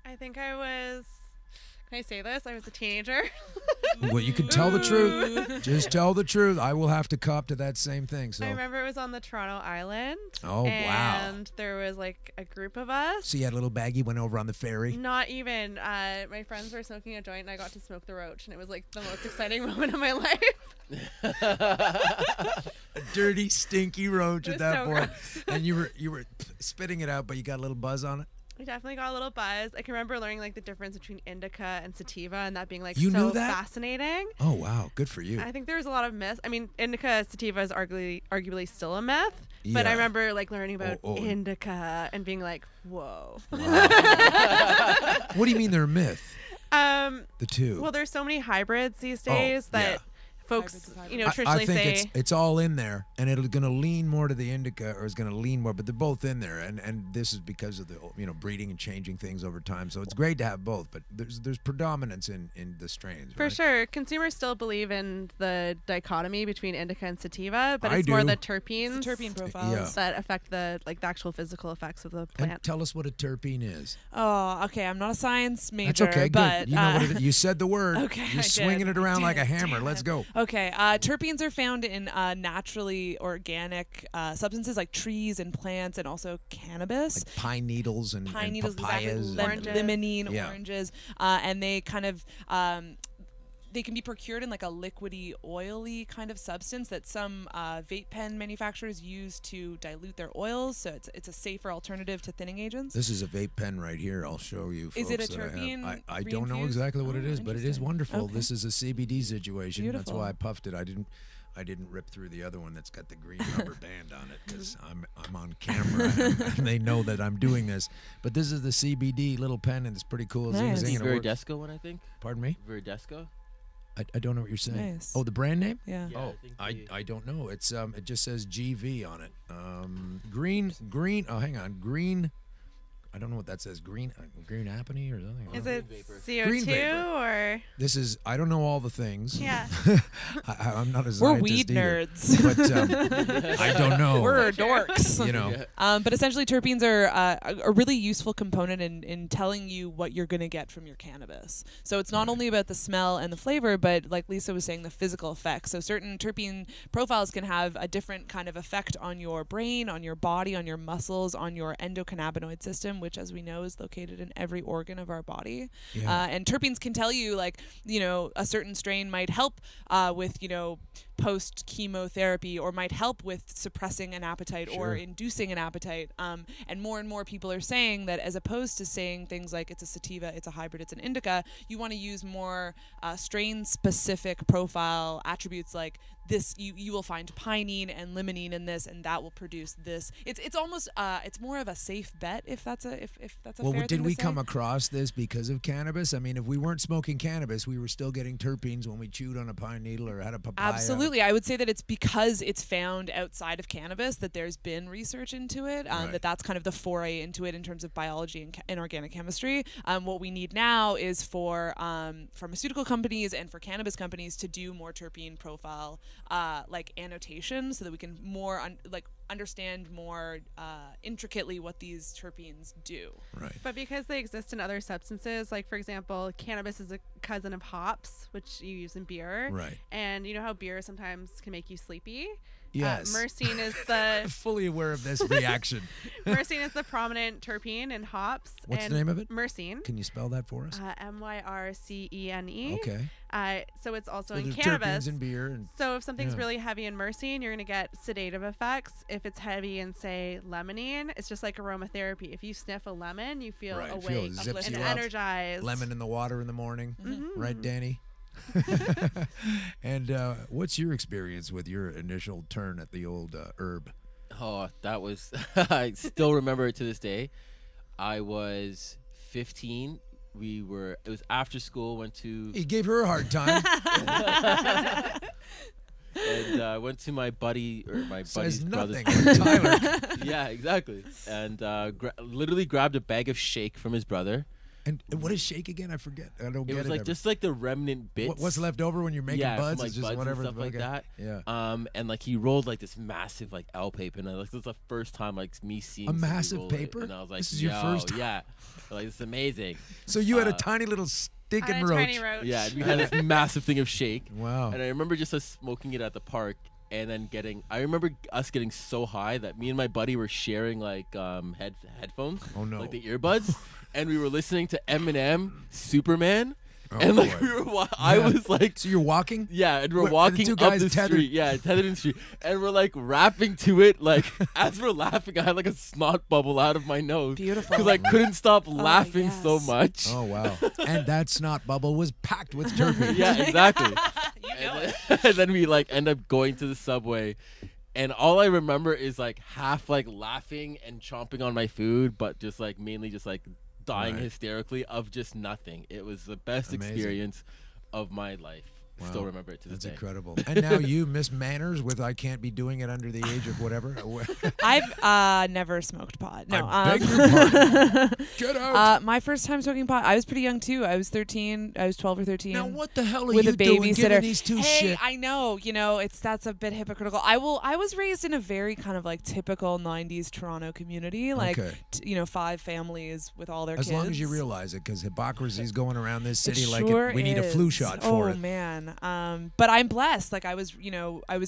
Speaker 2: I think I was... Can I say this? I was a teenager.
Speaker 1: Well, you can tell the truth. Just tell the truth. I will have to cop to that same thing. So
Speaker 2: I remember it was on the Toronto Island.
Speaker 1: Oh, wow.
Speaker 2: And there was like a group of us.
Speaker 1: So you had a little baggie, went over on the ferry?
Speaker 2: Not even. My friends were smoking a joint, and I got to smoke the roach, and it was like the most exciting moment of my life.
Speaker 1: A dirty, stinky roach at that point.
Speaker 2: Gross.
Speaker 1: And you were spitting it out, but you got a little buzz on it?
Speaker 2: I definitely got a little buzz. I can remember learning like the difference between indica and sativa, and that being like
Speaker 1: You
Speaker 2: so
Speaker 1: knew that?
Speaker 2: fascinating.
Speaker 1: Oh, wow. Good for you.
Speaker 2: I think there was a lot of myths. I mean, indica sativa is arguably still a myth, But
Speaker 1: Yeah.
Speaker 2: I remember like learning about
Speaker 1: Oh.
Speaker 2: indica and being like, whoa.
Speaker 1: What do you mean they're a myth? The two.
Speaker 2: Well, there's so many hybrids these days that
Speaker 1: yeah.
Speaker 2: folks,
Speaker 3: Hybrids of
Speaker 2: you know,
Speaker 1: I
Speaker 2: traditionally
Speaker 1: think
Speaker 2: say.
Speaker 1: it's all in there, and it's going to lean more to the indica, or it's going to lean more, but they're both in there, and this is because of the breeding and changing things over time. So it's great to have both, but there's predominance in the strains.
Speaker 2: For
Speaker 1: right?
Speaker 2: sure. Consumers still believe in the dichotomy between indica and sativa, but it's
Speaker 1: I
Speaker 2: more
Speaker 1: do.
Speaker 2: the terpenes
Speaker 3: It's the terpene profiles.
Speaker 1: Yeah.
Speaker 2: that affect the actual physical effects of the
Speaker 1: And
Speaker 2: plant.
Speaker 1: tell us what a terpene is.
Speaker 3: Oh, okay. I'm not a science major,
Speaker 1: That's okay.
Speaker 3: but
Speaker 1: Good. You know what it is. You said the word.
Speaker 3: Okay,
Speaker 1: You're
Speaker 3: I
Speaker 1: swinging
Speaker 3: did.
Speaker 1: it around
Speaker 3: I
Speaker 1: like a
Speaker 3: did.
Speaker 1: hammer.
Speaker 3: Damn
Speaker 1: Let's
Speaker 3: it.
Speaker 1: go.
Speaker 3: Okay, terpenes are found in naturally organic substances like trees and plants, and also cannabis.
Speaker 1: Like pine needles and
Speaker 3: Pine needles,
Speaker 1: papayas.
Speaker 3: exactly,
Speaker 2: Oranges.
Speaker 3: limonene,
Speaker 1: Yeah.
Speaker 3: oranges, and they kind of they can be procured in like a liquidy, oily kind of substance that some vape pen manufacturers use to dilute their oils. So it's a safer alternative to thinning agents.
Speaker 1: This is a vape pen right here. I'll show you.
Speaker 3: Is it
Speaker 1: folks,
Speaker 3: a
Speaker 1: that I have.
Speaker 3: terpene
Speaker 1: I don't know
Speaker 3: reinfused?
Speaker 1: exactly what it
Speaker 3: Oh,
Speaker 1: is, but it is
Speaker 3: interesting.
Speaker 1: wonderful.
Speaker 3: Okay.
Speaker 1: This is a CBD situation. That's
Speaker 3: Beautiful.
Speaker 1: why I puffed it. I didn't rip through the other one that's got the green rubber band on it because I'm on camera and they know that I'm doing this. But this is the CBD little pen, and it's pretty cool. Zing,
Speaker 3: Nice.
Speaker 1: zing, and it works.
Speaker 4: Veridesco one, I think.
Speaker 1: Pardon me?
Speaker 4: Veridesco.
Speaker 1: I don't know what you're saying.
Speaker 3: Nice.
Speaker 1: Oh, the brand name?
Speaker 3: Yeah.
Speaker 4: Yeah,
Speaker 1: Oh,
Speaker 4: I think
Speaker 1: I don't know. It's it just says GV on it. Green. Oh, hang on. Green. I don't know what that says. Green apony or something.
Speaker 2: Is
Speaker 4: Green
Speaker 2: it
Speaker 4: vapor.
Speaker 2: CO2
Speaker 1: vapor.
Speaker 2: or?
Speaker 1: This is. I don't know all the things.
Speaker 2: Yeah.
Speaker 1: I'm not a
Speaker 3: We're
Speaker 1: scientist
Speaker 3: weed
Speaker 1: either.
Speaker 3: nerds.
Speaker 1: But I don't know.
Speaker 3: We're dorks.
Speaker 1: You know.
Speaker 4: Yeah.
Speaker 3: But essentially, terpenes are a really useful component in telling you what you're going to get from your cannabis. So it's not only about the smell and the flavor, but like Lisa was saying, the physical effects. So certain terpene profiles can have a different kind of effect on your brain, on your body, on your muscles, on your endocannabinoid system, which, as we know, is located in every organ of our body.
Speaker 1: Yeah.
Speaker 3: And terpenes can tell you, like, a certain strain might help with, post chemotherapy, or might help with suppressing an appetite
Speaker 1: Sure.
Speaker 3: or inducing an appetite. And more people are saying that, as opposed to saying things like it's a sativa, it's a hybrid, it's an indica, you want to use more strain specific profile attributes like this. You will find pinene and limonene in this, and that will produce this. It's almost it's more of a safe bet, if that's a
Speaker 1: Well,
Speaker 3: fair
Speaker 1: did
Speaker 3: thing
Speaker 1: we
Speaker 3: to
Speaker 1: come
Speaker 3: say.
Speaker 1: across this because of cannabis? I mean, if we weren't smoking cannabis, we were still getting terpenes when we chewed on a pine needle or had a papaya.
Speaker 3: Absolutely. I would say that it's because it's found outside of cannabis that there's been research into it,
Speaker 1: Right.
Speaker 3: that's kind of the foray into it in terms of biology and organic chemistry. What we need now is for pharmaceutical companies and for cannabis companies to do more terpene profile like annotation, so that we can more understand more intricately what these terpenes do.
Speaker 1: Right.
Speaker 2: But because they exist in other substances, like for example, cannabis is a cousin of hops, which you use in beer.
Speaker 1: Right.
Speaker 2: And you know how beer sometimes can make you sleepy?
Speaker 1: Yes.
Speaker 2: Myrcene is the
Speaker 1: Fully aware of this reaction.
Speaker 2: myrcene is the prominent terpene in hops.
Speaker 1: What's
Speaker 2: and
Speaker 1: the name of it?
Speaker 2: Myrcene.
Speaker 1: Can you spell that for us?
Speaker 2: Myrcene.
Speaker 1: Okay.
Speaker 2: So it's also
Speaker 1: So
Speaker 2: in
Speaker 1: there's
Speaker 2: cannabis.
Speaker 1: terpenes in beer. And
Speaker 2: So if something's
Speaker 1: Yeah.
Speaker 2: really heavy in myrcene, you're going to get sedative effects. If it's heavy in, say, limonene, it's just like aromatherapy. If you sniff a lemon, you feel
Speaker 1: Right, it
Speaker 2: awake
Speaker 1: zips
Speaker 2: and
Speaker 1: you up.
Speaker 2: energized.
Speaker 1: lemon in the water in the morning.
Speaker 2: Mhm.
Speaker 1: Right, Danny? And what's your experience with your initial turn at the old herb?
Speaker 4: Oh, that was. I still remember it to this day. I was 15. It was after school. Went to
Speaker 1: He gave her a hard time.
Speaker 4: and went to my buddy or my buddy's
Speaker 1: Says
Speaker 4: brother's.
Speaker 1: nothing. Tyler.
Speaker 4: Yeah, exactly. And literally grabbed a bag of shake from his brother.
Speaker 1: And what is shake again? I forget. I don't
Speaker 4: It
Speaker 1: get
Speaker 4: was
Speaker 1: it.
Speaker 4: like
Speaker 1: ever.
Speaker 4: just like the remnant bits.
Speaker 1: What's left over when you're making
Speaker 4: yeah,
Speaker 1: buds?
Speaker 4: from, like,
Speaker 1: It's just
Speaker 4: buds
Speaker 1: whatever.
Speaker 4: and stuff like
Speaker 1: okay.
Speaker 4: that.
Speaker 1: Yeah.
Speaker 4: And like he rolled like this massive like L paper, and this was the first time like me seeing
Speaker 1: A
Speaker 4: somebody
Speaker 1: massive
Speaker 4: roll it,
Speaker 1: paper?
Speaker 4: and I was like,
Speaker 1: This is your first time?
Speaker 4: yeah, like it's amazing.
Speaker 1: So you had a
Speaker 4: Uh,
Speaker 1: tiny little
Speaker 2: I
Speaker 1: stinking
Speaker 2: had a
Speaker 1: roach.
Speaker 2: tiny roach.
Speaker 4: Yeah, and we had this massive thing of shake,
Speaker 1: Wow.
Speaker 4: and I remember just us smoking it at the park, and then I remember us getting so high that me and my buddy were sharing like headphones,
Speaker 1: Oh, no.
Speaker 4: like the earbuds, and we were listening to Eminem, Superman,
Speaker 1: Oh,
Speaker 4: and like
Speaker 1: boy.
Speaker 4: we were, I
Speaker 1: Yeah.
Speaker 4: was like.
Speaker 1: So you're walking?
Speaker 4: Yeah, and we're
Speaker 1: What, are the
Speaker 4: walking
Speaker 1: two
Speaker 4: up
Speaker 1: guys
Speaker 4: the
Speaker 1: tethered?
Speaker 4: street. Yeah, tethered in the street. And we're like rapping to it. Like, as we're laughing, I had like a snot bubble out of my nose.
Speaker 3: Beautiful.
Speaker 4: Because I couldn't stop laughing so
Speaker 3: yes.
Speaker 4: much.
Speaker 1: Oh, wow. And that snot bubble was packed with terpenes.
Speaker 4: Yeah, exactly.
Speaker 3: You know it.
Speaker 4: And then we like end up going to the subway. And all I remember is like half like laughing and chomping on my food, but just like mainly just like dying hysterically of just nothing. It was the best experience of my life.
Speaker 1: Wow.
Speaker 4: Still remember it to this day.
Speaker 1: That's incredible. And now you, Miss Manners, with I can't be doing it under the age of whatever.
Speaker 3: I've never smoked pot. No.
Speaker 1: I beg your pardon. Get out.
Speaker 3: My first time smoking pot, I was pretty young too. I was 13. I was 12 or 13.
Speaker 1: Now what the hell are
Speaker 3: with
Speaker 1: you
Speaker 3: a
Speaker 1: doing
Speaker 3: babysitter.
Speaker 1: giving these two
Speaker 3: Hey,
Speaker 1: shit?
Speaker 3: I know. That's a bit hypocritical. I was raised in a very kind of like typical 90s Toronto community. Like, 5 families with all their kids.
Speaker 1: As long as you realize it, because hypocrisy is going around this city like
Speaker 3: sure
Speaker 1: we need a flu shot for it.
Speaker 3: Oh, man. But I'm blessed. Like I was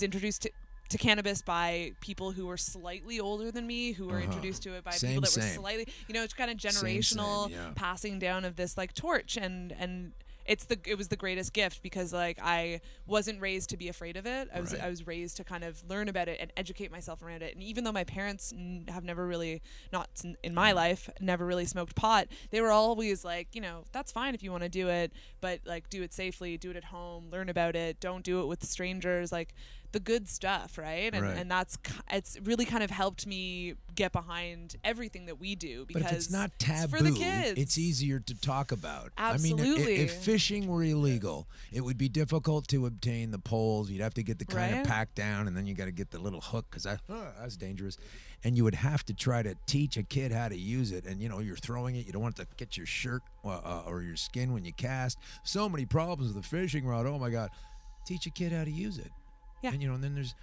Speaker 3: introduced to cannabis by people who were slightly older than me, who were introduced to it by people that were slightly, it's kind of generational passing down of this like torch, and it was the greatest gift because like I wasn't raised to be afraid of it. I was raised to kind of learn about it and educate myself around it. And even though my parents have never really, not in my life, never really smoked pot, they were always like, that's fine if you want to do it, but like do it safely, do it at home, learn about it, don't do it with strangers, like the good stuff, right? And it's really kind of helped me get behind everything that we do because
Speaker 1: but if it's not taboo,
Speaker 3: it's for the kids.
Speaker 1: It's easier to talk about.
Speaker 3: Absolutely.
Speaker 1: I mean, if fishing were illegal, it would be difficult to obtain the poles. You'd have to get the kind of pack down, and then you got to get the little hook because that's dangerous. And you would have to try to teach a kid how to use it. And, you're throwing it. You don't want it to get your shirt or your skin when you cast. So many problems with the fishing rod. Oh, my God. Teach a kid how to use it. Yeah. And, and then there's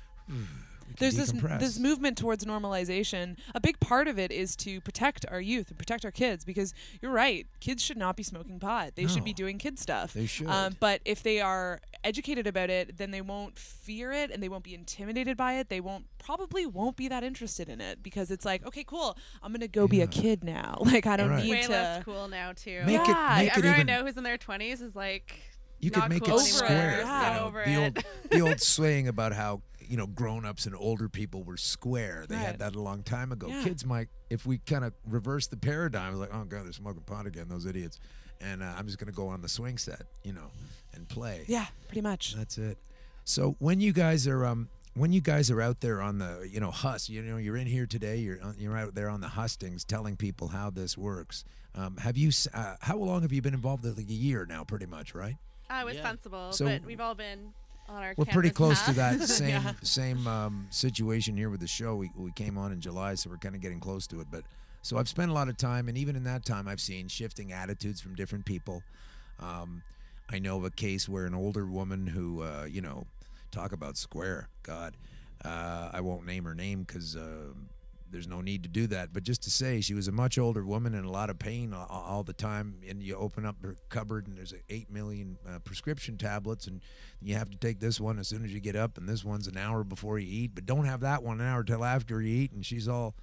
Speaker 3: this movement towards normalization. A big part of it is to protect our youth and protect our kids because you're right. Kids should not be smoking pot. They should be doing kid stuff.
Speaker 1: They should.
Speaker 3: But if they are educated about it, then they won't fear it and they won't be intimidated by it. They probably won't be that interested in it because it's like, okay, cool. I'm going to go be a kid now. Like, I don't need
Speaker 2: way
Speaker 3: to.
Speaker 2: less cool now, too.
Speaker 1: Make
Speaker 2: everyone I know who's in their 20s is like,
Speaker 1: you could make
Speaker 2: cool
Speaker 1: it square.
Speaker 2: Yeah.
Speaker 1: The old saying about how grown-ups and older people were square. They had that a long time ago.
Speaker 3: Yeah.
Speaker 1: Kids might, if we kind of reverse the paradigm, like, oh God, they're smoking pot again, those idiots, and I'm just gonna go on the swing set, and play.
Speaker 3: Yeah, pretty much.
Speaker 1: That's it. So when you guys are out there on the you're in here today, you're out there on the hustings telling people how this works. Have you how long have you been involved? Like a year now, pretty much, right?
Speaker 2: With Sensible,
Speaker 1: so
Speaker 2: but we've all been on our
Speaker 1: we're pretty close
Speaker 2: path.
Speaker 1: to that same situation here with the show. We came on in July, so we're kind of getting close to it. But so I've spent a lot of time, and even in that time, I've seen shifting attitudes from different people. I know of a case where an older woman who, talk about square. God, I won't name her name because there's no need to do that. But just to say, she was a much older woman in a lot of pain all the time. And you open up her cupboard, and there's 8 million prescription tablets, and you have to take this one as soon as you get up, and this one's an hour before you eat. But don't have that one an hour till after you eat, and she's all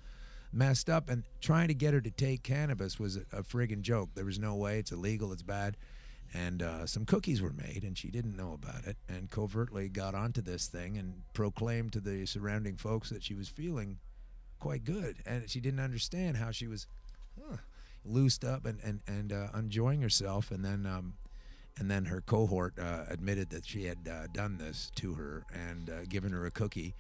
Speaker 1: messed up. And trying to get her to take cannabis was a friggin' joke. There was no way. It's illegal. It's bad. And some cookies were made, and she didn't know about it, and covertly got onto this thing and proclaimed to the surrounding folks that she was feeling quite good, and she didn't understand how she was loosed up and enjoying herself. And then her cohort admitted that she had done this to her and given her a cookie,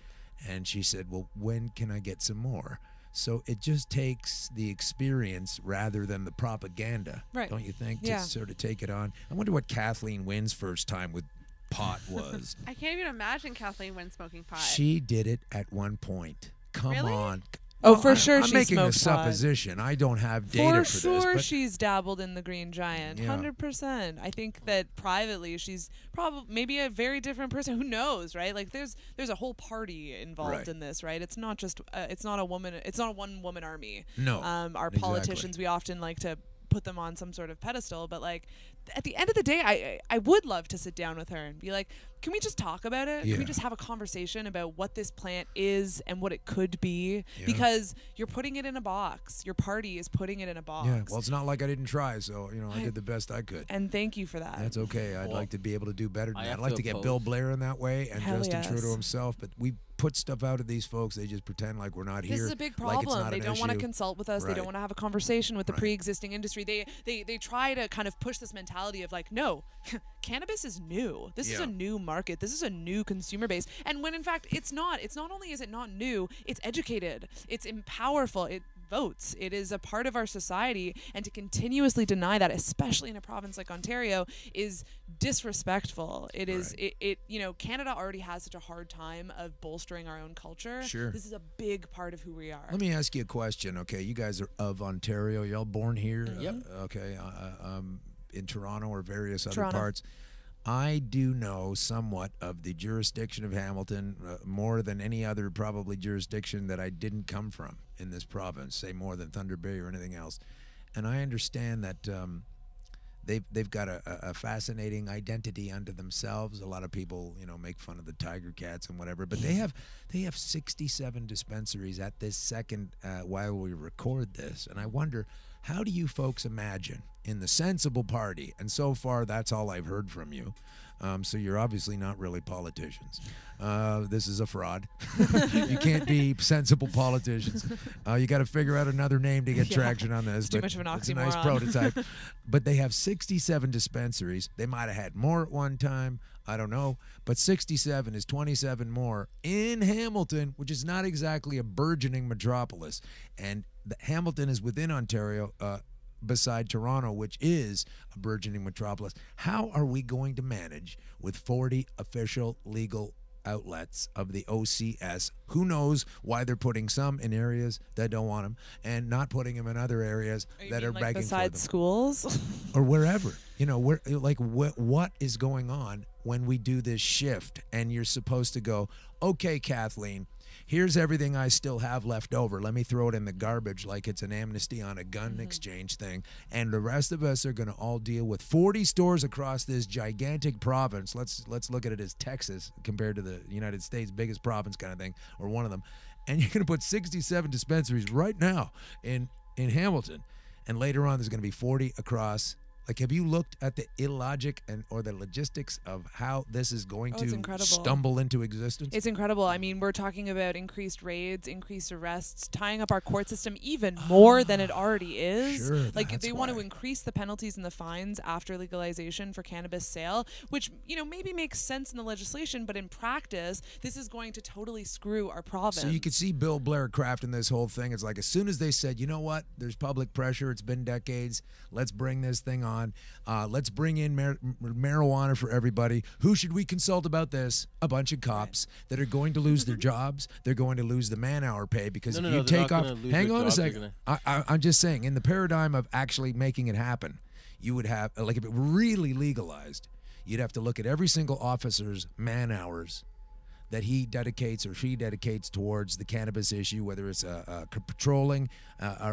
Speaker 1: and she said, well, when can I get some more? So it just takes the experience rather than the propaganda, don't you think, to sort of take it on? I wonder what Kathleen Wynn's first time with pot was.
Speaker 2: I can't even imagine Kathleen Wynn smoking pot.
Speaker 1: She did it at one point. Come on.
Speaker 3: Oh, for sure
Speaker 1: I'm
Speaker 3: she
Speaker 1: making a
Speaker 3: smoked
Speaker 1: supposition. I don't have data for this.
Speaker 3: For sure
Speaker 1: but
Speaker 3: she's dabbled in the Green Giant. 100%. I think that privately she's probably maybe a very different person. Who knows, right? Like there's a whole party involved in this, right? It's not just it's not a one woman army.
Speaker 1: No.
Speaker 3: Our politicians, we often like to put them on some sort of pedestal, but like at the end of the day, I would love to sit down with her and be like, can we just talk about it? Can we just have a conversation about what this plant is and what it could be? Because you're putting it in a box. Your party is putting it in a box.
Speaker 1: Yeah, well, it's not like I didn't try, so I did the best I could.
Speaker 3: And thank you for that.
Speaker 1: That's okay. I'd like to be able to do better than that. I'd like to get Bill Blair in that way and Justin Trudeau himself, but put stuff out of these folks. They just pretend like we're not here.
Speaker 3: This is a big
Speaker 1: like it's
Speaker 3: problem.
Speaker 1: not
Speaker 3: They
Speaker 1: an
Speaker 3: don't want to
Speaker 1: issue.
Speaker 3: consult with us. They
Speaker 1: Right.
Speaker 3: don't want to have a conversation with the
Speaker 1: Right.
Speaker 3: pre-existing industry. They try to kind of push this mentality of like, no, cannabis is new. This is
Speaker 1: Yeah.
Speaker 3: a new market. This is a new consumer base. And when in fact it's not. It's not only is it not new, it's educated. It's powerful. It votes. It is a part of our society, and to continuously deny that, especially in a province like Ontario, is disrespectful. It is it you know, Canada already has such a hard time of bolstering our own culture.
Speaker 1: Sure.
Speaker 3: This is a big part of who we are.
Speaker 1: Let me ask you a question. Okay, you guys are of Ontario. Y'all born here?
Speaker 4: Yep.
Speaker 1: Okay, in Toronto or various other
Speaker 3: Toronto.
Speaker 1: parts. I do know somewhat of the jurisdiction of Hamilton, more than any other probably jurisdiction that I didn't come from in this province, say more than Thunder Bay or anything else. And I understand that they've got a fascinating identity unto themselves. A lot of people, you know, make fun of the Tiger Cats and whatever, but they have 67 dispensaries at this second while we record this. And I wonder, how do you folks imagine in the sensible party? And so far, that's all I've heard from you. So you're obviously not really politicians. This is a fraud. You can't be sensible politicians. You got to figure out another name to get traction on this.
Speaker 3: It's too
Speaker 1: but
Speaker 3: much of an
Speaker 1: it's a nice
Speaker 3: oxymoron.
Speaker 1: prototype. But they have 67 dispensaries. They might have had more at one time. I don't know. But 67 is 27 more in Hamilton, which is not exactly a burgeoning metropolis. And Hamilton is within Ontario, beside Toronto, which is a burgeoning metropolis. How are we going to manage with 40 official legal outlets of the OCS? Who knows why they're putting some in areas that don't want them and not putting them in other areas that are
Speaker 3: like
Speaker 1: begging for
Speaker 3: besides
Speaker 1: them,
Speaker 3: schools?
Speaker 1: or wherever. You know, where like what is going on when we do this shift? And you're supposed to go, okay, Kathleen, here's everything I still have left over. Let me throw it in the garbage like it's an amnesty on a gun exchange thing. And the rest of us are going to all deal with 40 stores across this gigantic province. Let's look at it as Texas compared to the United States, biggest province kind of thing, or one of them. And you're going to put 67 dispensaries right now in Hamilton. And later on, there's going to be 40 across. Like, have you looked at the illogic or the logistics of how this is going
Speaker 3: it's
Speaker 1: to
Speaker 3: incredible.
Speaker 1: stumble into existence?
Speaker 3: It's incredible. I mean, we're talking about increased raids, increased arrests, tying up our court system even more than it already is.
Speaker 1: Sure,
Speaker 3: like
Speaker 1: that's
Speaker 3: they want to
Speaker 1: why.
Speaker 3: increase the penalties and the fines after legalization for cannabis sale, which, you know, maybe makes sense in the legislation, but in practice, this is going to totally screw our province.
Speaker 1: So you could see Bill Blair crafting this whole thing. It's like, as soon as they said, you know what, there's public pressure, it's been decades, let's bring this thing on. Let's bring in marijuana for everybody. Who should we consult about this? A bunch of cops that are going to lose their jobs. They're going to lose the man-hour pay because if you
Speaker 4: they're
Speaker 1: take
Speaker 4: not
Speaker 1: off...
Speaker 4: gonna lose
Speaker 1: Hang
Speaker 4: their
Speaker 1: on a
Speaker 4: jobs, they're
Speaker 1: second. I'm just saying, in the paradigm of actually making it happen, you would have, like, if it were really legalized, you'd have to look at every single officer's man-hours that he dedicates or she dedicates towards the cannabis issue, whether it's patrolling,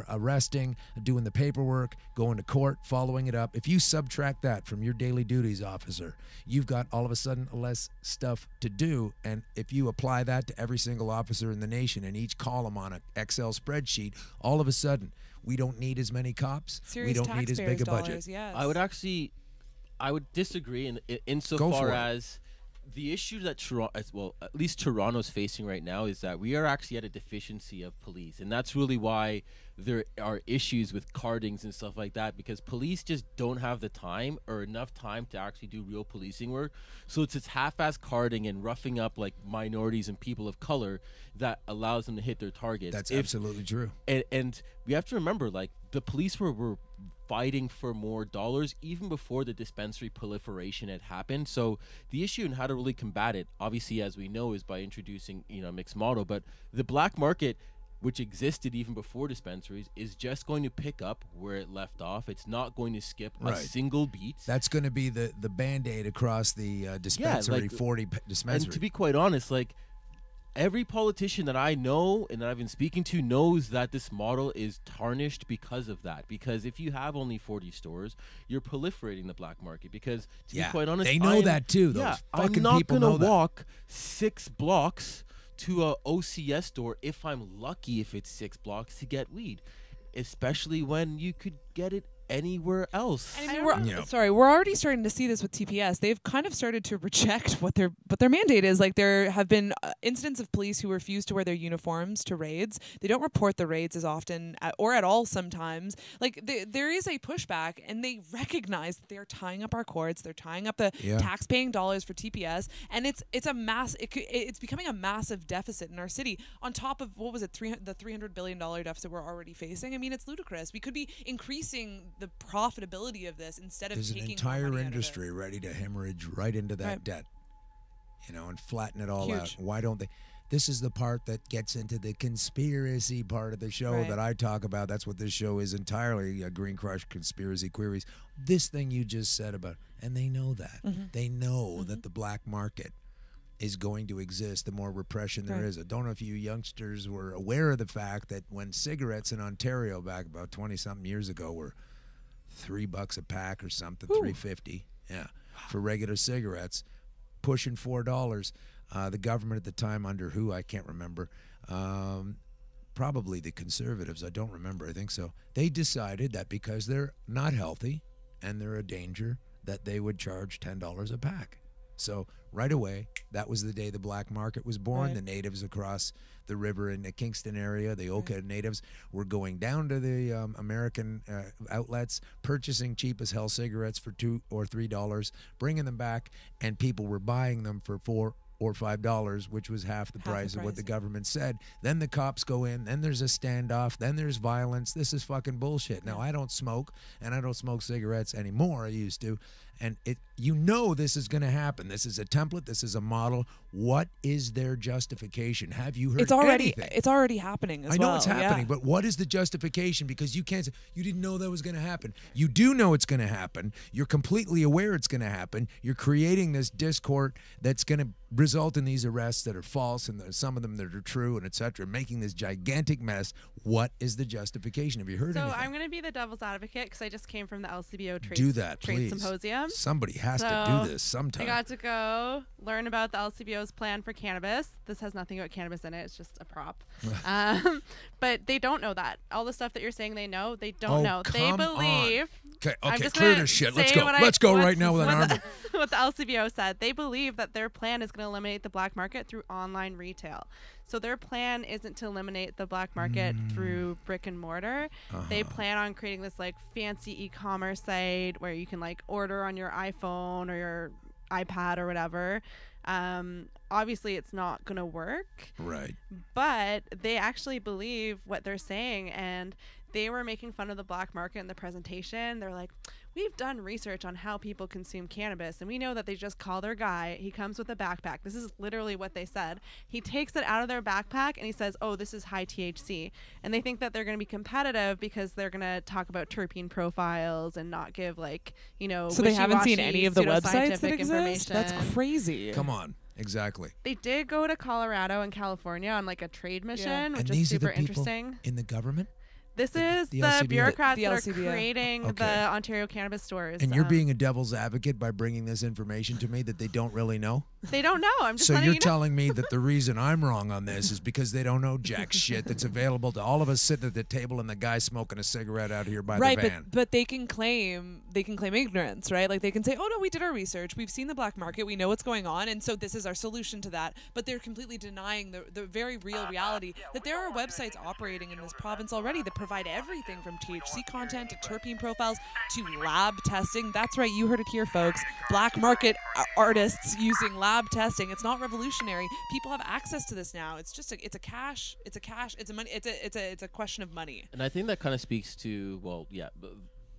Speaker 1: arresting, doing the paperwork, going to court, following it up. If you subtract that from your daily duties, officer, you've got all of a sudden less stuff to do. And if you apply that to every single officer in the nation and each column on an Excel spreadsheet, all of a sudden we don't need as many cops.
Speaker 3: Serious
Speaker 1: we don't need as big a
Speaker 3: taxpayers'
Speaker 1: budget.
Speaker 3: dollars, yes.
Speaker 4: I would disagree
Speaker 1: Go for
Speaker 4: insofar
Speaker 1: it.
Speaker 4: as the issue that at least Toronto's facing right now is that we are actually at a deficiency of police, and that's really why there are issues with cardings and stuff like that, because police just don't have the time or enough time to actually do real policing work. So it's this half-ass carding and roughing up like minorities and people of color that allows them to hit their targets.
Speaker 1: That's absolutely true.
Speaker 4: And we have to remember, like, the police were fighting for more dollars even before the dispensary proliferation had happened. So the issue and how to really combat it, obviously, as we know, is by introducing, you know, mixed model. But the black market, which existed even before dispensaries, is just going to pick up where it left off. It's not going to skip a single beat.
Speaker 1: That's going to be the Band-Aid across the dispensary,
Speaker 4: like,
Speaker 1: 40 dispensary.
Speaker 4: And to be quite honest, like, every politician that I know and that I've been speaking to knows that this model is tarnished because of that. Because if you have only 40 stores, you're proliferating the black market. Because to be quite honest,
Speaker 1: they know that too. Those fucking
Speaker 4: I'm not
Speaker 1: people know that.
Speaker 4: walk 6 blocks to a OCS store if I'm lucky, if it's 6 blocks, to get weed, especially when you could get it anywhere else.
Speaker 3: And I mean, we're already starting to see this with TPS. They've kind of started to reject what their mandate is. Like, there have been incidents of police who refuse to wear their uniforms to raids. They don't report the raids as often or at all sometimes. Like, there is a pushback, and they recognize that they are tying up our courts. They're tying up the tax-paying dollars for TPS, and it's becoming a massive deficit in our city. On top of what was it, the $300 billion deficit we're already facing. I mean, it's ludicrous. We could be increasing the profitability of this instead of taking
Speaker 1: an entire industry ready to hemorrhage right into that debt, and flatten it all out. Why don't they? This is the part that gets into the conspiracy part of the show that I talk about. That's what this show is entirely, Green Crush Conspiracy Queries. This thing you just said about, and they know that. They know that the black market is going to exist the more repression there is. I don't know if you youngsters were aware of the fact that when cigarettes in Ontario back about 20-something years ago were $3 a pack or something, $3.50, for regular cigarettes, pushing $4. The government at the time, under who I can't remember, probably the Conservatives, I don't remember, I think so. They decided that because they're not healthy and they're a danger, that they would charge $10 a pack. So right away, that was the day the black market was born. The natives across the river in the Kingston area, the Oka natives, were going down to the American outlets, purchasing cheap as hell cigarettes for $2 or $3, bringing them back, and people were buying them for $4 or $5, which was half the price of what the government said. Then the cops go in, then there's a standoff, then there's violence. This is fucking bullshit. Now, I don't smoke, and I don't smoke cigarettes anymore. I used to. And this is going to happen. This is a template. This is a model. What is their justification? Have you heard anything?
Speaker 3: It's already happening as well.
Speaker 1: I know it's happening, but what is the justification? Because you can't say, you didn't know that was going to happen. You do know it's going to happen. You're completely aware it's going to happen. You're creating this discord that's going to result in these arrests that are false, and some of them that are true, and et cetera, making this gigantic mess. What is the justification? Have you heard anything?
Speaker 2: So I'm going to be the devil's advocate because I just came from the LCBO
Speaker 1: Trade
Speaker 2: Symposium.
Speaker 1: Somebody has to do this sometime.
Speaker 2: I got to go learn about the LCBO's plan for cannabis. This has nothing about cannabis in it. It's just a prop. But they don't know that. All the stuff that you're saying they know, they don't know. They believe.
Speaker 1: Okay, clear this shit. Let's go. Let's go right now with an armor.
Speaker 2: What the LCBO said. They believe that their plan is going to eliminate the black market through online retail. So their plan isn't to eliminate the black market through brick and mortar. They plan on creating this like fancy e-commerce site where you can like order on your iPhone or your iPad or whatever. Obviously it's not going to work.
Speaker 1: Right.
Speaker 2: But they actually believe what they're saying, and they were making fun of the black market in the presentation. They're like, we've done research on how people consume cannabis, and we know that they just call their guy. He comes with a backpack. This is literally what they said. He takes it out of their backpack, and he says, oh, this is high THC. And they think that they're going to be competitive because they're going to talk about terpene profiles and not give, like,
Speaker 3: So they haven't seen any of the websites that exist? That's crazy.
Speaker 1: Come on. Exactly.
Speaker 2: They did go to Colorado and California on, like, a trade mission, which is super interesting.
Speaker 1: In the government?
Speaker 2: This is the bureaucrats that are creating the Ontario cannabis stores.
Speaker 1: And you're being a devil's advocate by bringing this information to me that they don't really know?
Speaker 2: They don't know. I'm just
Speaker 1: so you're telling me that the reason I'm wrong on this is because they don't know jack shit that's available to all of us sitting at the table and the guy smoking a cigarette out here by the van.
Speaker 3: But they can claim ignorance, right? Like they can say, oh no, we did our research, we've seen the black market, we know what's going on, and so this is our solution to that. But they're completely denying the very real reality that there are websites operating in this province already that provide everything from THC content to terpene profiles to lab testing. That's right, you heard it here, folks. Black market artists using lab testing. It's not revolutionary. People have access to this now. It's just it's a question of money.
Speaker 4: And I think that kind of speaks to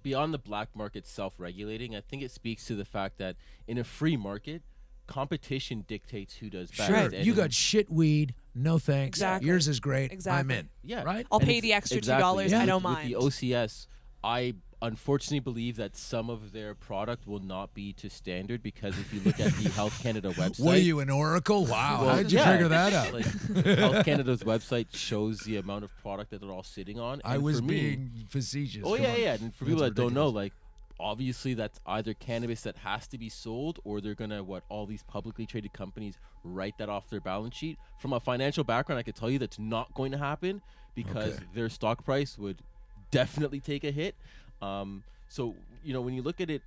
Speaker 4: beyond the black market self-regulating. I think it speaks to the fact that in a free market, competition dictates who does best.
Speaker 1: Sure, you got shit weed. No thanks.
Speaker 3: Exactly.
Speaker 1: Yours is great.
Speaker 3: Exactly.
Speaker 1: I'm in.
Speaker 4: Yeah.
Speaker 1: Right?
Speaker 3: I'll pay the extra $2. I don't mind.
Speaker 4: With the OCS, I unfortunately believe that some of their product will not be to standard because if you look at the Health Canada website...
Speaker 1: What are you, an oracle? Wow. How did you figure that out?
Speaker 4: Health Canada's website shows the amount of product that they're all sitting on.
Speaker 1: I was being facetious.
Speaker 4: Oh, yeah. And for people that don't know, obviously that's either cannabis that has to be sold or they're going to, all these publicly traded companies write that off their balance sheet. From a financial background, I could tell you that's not going to happen because their stock price would definitely take a hit. So, when you look at it,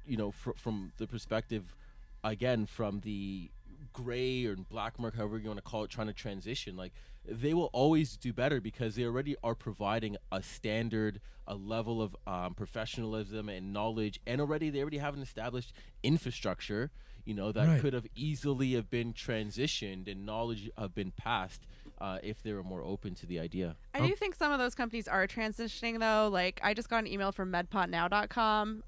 Speaker 4: from the perspective, again, from the gray or black market, however you want to call it, trying to transition, like, they will always do better because they already are providing a standard, a level of professionalism and knowledge, and they already have an established infrastructure, that could have easily have been transitioned and knowledge have been passed if they were more open to the idea.
Speaker 2: I do think some of those companies are transitioning, though. Like, I just got an email from medpotnow.com,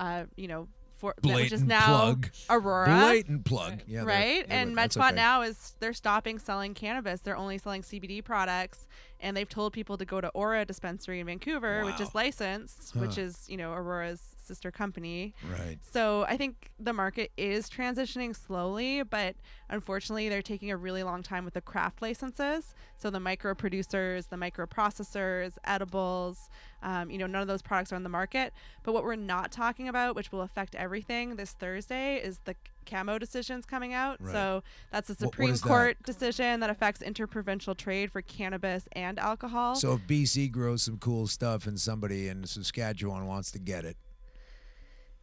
Speaker 2: which is now
Speaker 1: plug.
Speaker 2: Aurora.
Speaker 1: Blatant plug. Yeah,
Speaker 2: right? And
Speaker 1: that's
Speaker 2: MedSpot
Speaker 1: okay.
Speaker 2: now they're stopping selling cannabis. They're only selling CBD products. And they've told people to go to Aura Dispensary in Vancouver, which is licensed, which is, Aurora's sister company.
Speaker 1: Right.
Speaker 2: So I think the market is transitioning slowly, but unfortunately they're taking a really long time with the craft licenses. So the micro producers, the micro processors, edibles, none of those products are on the market. But what we're not talking about, which will affect everything this Thursday, is the CAMO decisions coming out.
Speaker 1: Right.
Speaker 2: So that's a
Speaker 1: What
Speaker 2: Supreme
Speaker 1: is that?
Speaker 2: Court decision that affects interprovincial trade for cannabis and alcohol.
Speaker 1: So if BC grows some cool stuff and somebody in Saskatchewan wants to get it,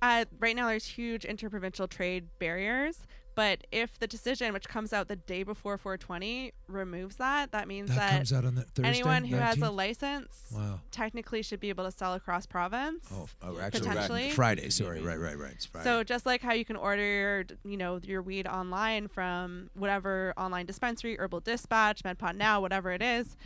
Speaker 2: right now there's huge interprovincial trade barriers. But if the decision, which comes out the day before 420, removes that means that
Speaker 1: comes out on that Thursday,
Speaker 2: anyone who has a
Speaker 1: 19th?
Speaker 2: License technically should be able to sell across province.
Speaker 1: Actually,
Speaker 2: potentially.
Speaker 1: Friday. Sorry, right. It's Friday.
Speaker 2: So just like how you can order, your weed online from whatever online dispensary, Herbal Dispatch, MedPot Now, whatever it is,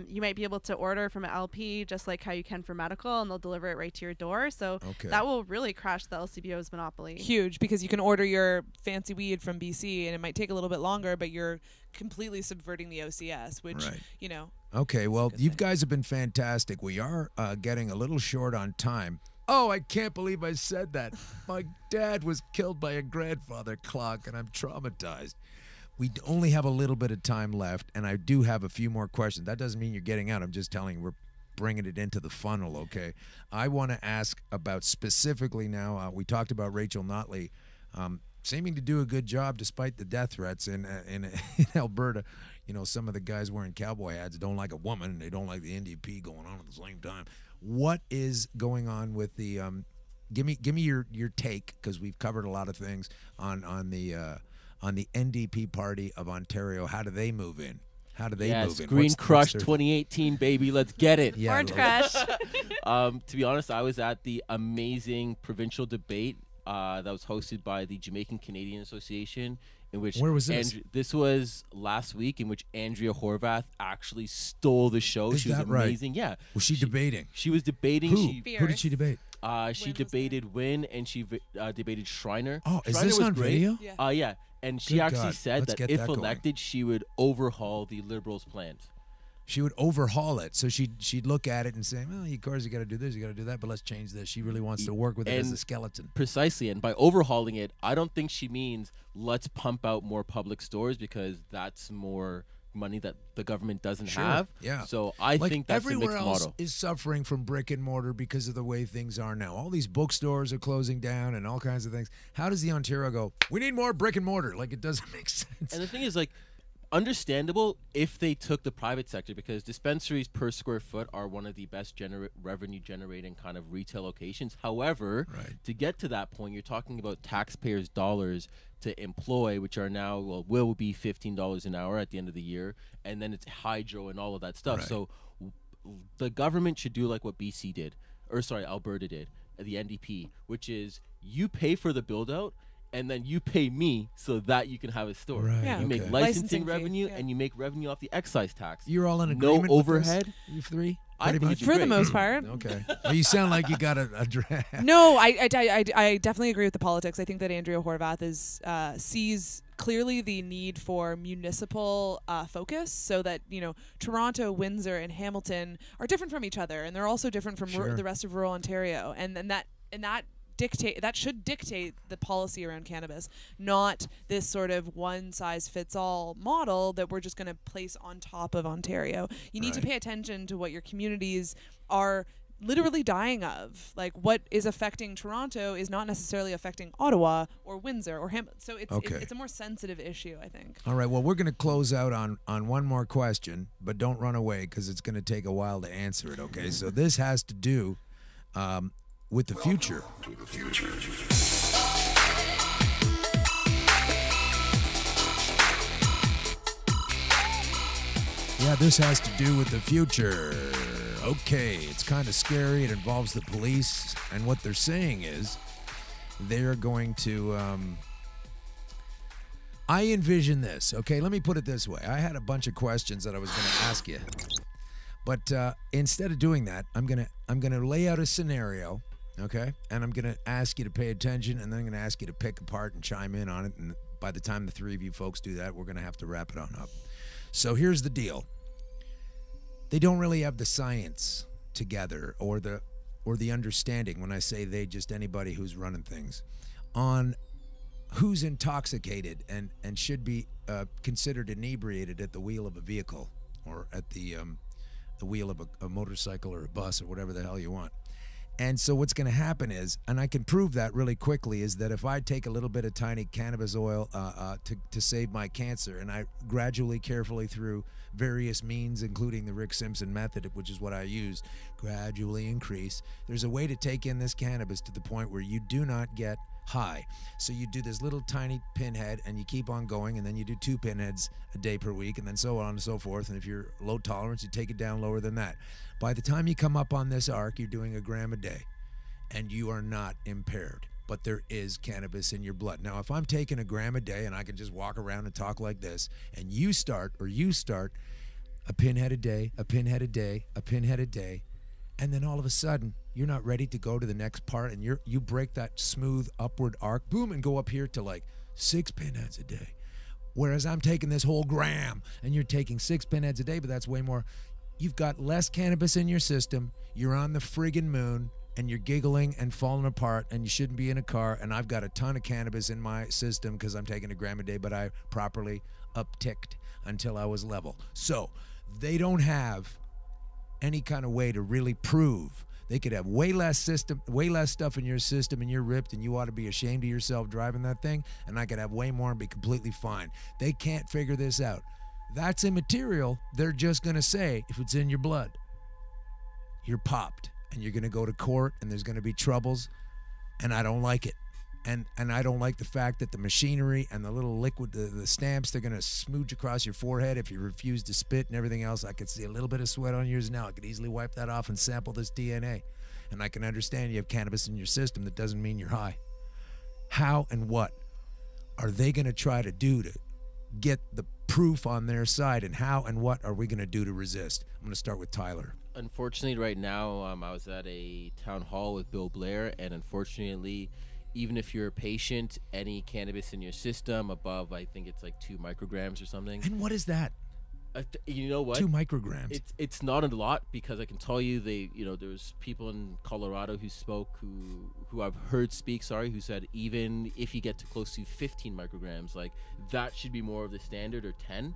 Speaker 2: you might be able to order from an LP just like how you can for medical, and they'll deliver it right to your door. So that will really crash the LCBO's monopoly.
Speaker 3: Huge, because you can order your fancy weed from BC and it might take a little bit longer, but you're completely subverting the OCS, which,
Speaker 1: Okay, well, you guys have been fantastic. We are getting a little short on time. Oh, I can't believe I said that. My dad was killed by a grandfather clock, and I'm traumatized. We only have a little bit of time left, and I do have a few more questions. That doesn't mean you're getting out. I'm just telling you we're bringing it into the funnel, okay? I want to ask about specifically now, we talked about Rachel Notley, seeming to do a good job despite the death threats in Alberta. Some of the guys wearing cowboy hats don't like a woman, and they don't like the NDP going on at the same time. What is going on with the give me your take, because we've covered a lot of things on the NDP party of Ontario. How do they move in? How do they move in?
Speaker 4: Green Crush 2018, baby. Let's get it.
Speaker 1: Yeah,
Speaker 2: Orange Crush.
Speaker 4: To be honest, I was at the amazing provincial debate that was hosted by the Jamaican Canadian Association, in which
Speaker 1: where was this?
Speaker 4: This was last week, in which Andrea Horvath actually stole the show.
Speaker 1: Is
Speaker 4: she was
Speaker 1: that right?
Speaker 4: amazing. Yeah.
Speaker 1: Was she debating?
Speaker 4: She was debating.
Speaker 1: Who did she debate?
Speaker 4: She debated Wynn, and she debated Schreiner.
Speaker 1: Oh, is
Speaker 4: Schreiner
Speaker 1: this
Speaker 4: was
Speaker 1: on
Speaker 4: great.
Speaker 1: video?
Speaker 3: Yeah.
Speaker 4: Yeah. And she
Speaker 1: Good
Speaker 4: actually
Speaker 1: God.
Speaker 4: said
Speaker 1: Let's
Speaker 4: that
Speaker 1: get
Speaker 4: if
Speaker 1: that going.
Speaker 4: elected, she would overhaul the Liberals' plans.
Speaker 1: She would overhaul it. So she'd look at it and say, well, of course, you got to do this, you got to do that, but let's change this. She really wants to work with it as a skeleton.
Speaker 4: Precisely. And by overhauling it, I don't think she means let's pump out more public stores, because that's more money that the government doesn't have.
Speaker 1: Yeah.
Speaker 4: So I think that's a
Speaker 1: everywhere
Speaker 4: mixed
Speaker 1: else
Speaker 4: model.
Speaker 1: is suffering from brick and mortar because of the way things are now. All these bookstores are closing down and all kinds of things. How does the Ontario go, we need more brick and mortar? Like, it doesn't make sense.
Speaker 4: And the thing is, like, understandable if they took the private sector, because dispensaries per square foot are one of the best revenue generating kind of retail locations. However, to get to that point, you're talking about taxpayers' dollars to employ, which are now will be $15 an hour at the end of the year, and then it's hydro and all of that stuff. So the government should do like what BC did, or sorry, Alberta did, the NDP, which is you pay for the build out, and then you pay me so that you can have a store.
Speaker 1: Right,
Speaker 3: Yeah.
Speaker 4: You make
Speaker 1: okay.
Speaker 4: licensing
Speaker 3: fee,
Speaker 4: revenue,
Speaker 3: yeah.
Speaker 4: and you make revenue off the excise tax.
Speaker 1: You're all in
Speaker 4: No
Speaker 1: agreement
Speaker 4: overhead.
Speaker 1: with this, you three?
Speaker 4: I
Speaker 1: Pretty
Speaker 4: think
Speaker 1: much?
Speaker 4: it's
Speaker 3: For the
Speaker 4: great.
Speaker 3: most part.
Speaker 1: Okay. Well, you sound like you got a draft.
Speaker 3: No, I definitely agree with the politics. I think that Andrea Horvath sees clearly the need for municipal focus, so that Toronto, Windsor, and Hamilton are different from each other, and they're also different from the rest of rural Ontario, and that should dictate the policy around cannabis, not this sort of one-size-fits-all model that we're just going to place on top of Ontario. You need to pay attention to what your communities are literally dying of. Like, what is affecting Toronto is not necessarily affecting Ottawa or Windsor or Hamilton. So it's a more sensitive issue, I think.
Speaker 1: All right. Well, we're going to close out on one more question, but don't run away, because it's going to take a while to answer it, okay? So this has to do with the future. Yeah, this has to do with the future. Okay, it's kind of scary. It involves the police, and what they're saying is they're going to... I envision this. Okay, let me put it this way. I had a bunch of questions that I was going to ask you, but instead of doing that, I'm gonna lay out a scenario, okay, and I'm gonna ask you to pay attention, and then I'm gonna ask you to pick apart and chime in on it. And by the time the three of you folks do that, we're gonna have to wrap it on up. So here's the deal. They don't really have the science together or the understanding, when I say they, just anybody who's running things, on who's intoxicated and should be considered inebriated at the wheel of a vehicle or at the wheel of a motorcycle or a bus or whatever the hell you want. And so what's going to happen is, and I can prove that really quickly, is that if I take a little bit of tiny cannabis oil to save my cancer, and I gradually, carefully, through various means, including the Rick Simpson method, which is what I use, gradually increase, there's a way to take in this cannabis to the point where you do not get high. So you do this little tiny pinhead and you keep on going, and then you do 2 pinheads a day per week, and then so on and so forth. And if you're low tolerance, you take it down lower than that. By the time you come up on this arc, you're doing 1 gram a day and you are not impaired, but there is cannabis in your blood. Now, if I'm taking 1 gram a day and I can just walk around and talk like this, and you start a pinhead a day, a pinhead a day, a pinhead a day, and then all of a sudden you're not ready to go to the next part, and you break that smooth upward arc, boom, and go up here to like 6 pinheads a day. Whereas I'm taking this whole gram and you're taking 6 pinheads a day, but that's way more. You've got less cannabis in your system. You're on the friggin' moon and you're giggling and falling apart, and you shouldn't be in a car. And I've got a ton of cannabis in my system because I'm taking 1 gram a day, but I properly upticked until I was level. So they don't have any kind of way to really prove. They could have way less stuff in your system, and you're ripped and you ought to be ashamed of yourself driving that thing, and I could have way more and be completely fine. They can't figure this out. That's immaterial. They're just going to say, if it's in your blood, you're popped, and you're going to go to court, and there's going to be troubles, and I don't like it. And I don't like the fact that the machinery and the little liquid, the stamps, they're going to smooch across your forehead if you refuse to spit and everything else. I could see a little bit of sweat on yours now. I could easily wipe that off and sample this DNA. And I can understand you have cannabis in your system. That doesn't mean you're high. How and what are they going to try to do to get the proof on their side? And how and what are we going to do to resist? I'm going to start with Tyler.
Speaker 4: Unfortunately, right now, I was at a town hall with Bill Blair, and unfortunately, even if you're a patient, any cannabis in your system above, I think it's like 2 micrograms or something.
Speaker 1: And what is that?
Speaker 4: You know what?
Speaker 1: 2 micrograms.
Speaker 4: It's not a lot, because I can tell you, there's people in Colorado who spoke, who I've heard speak, who said even if you get to close to 15 micrograms, like that should be more of the standard, or 10.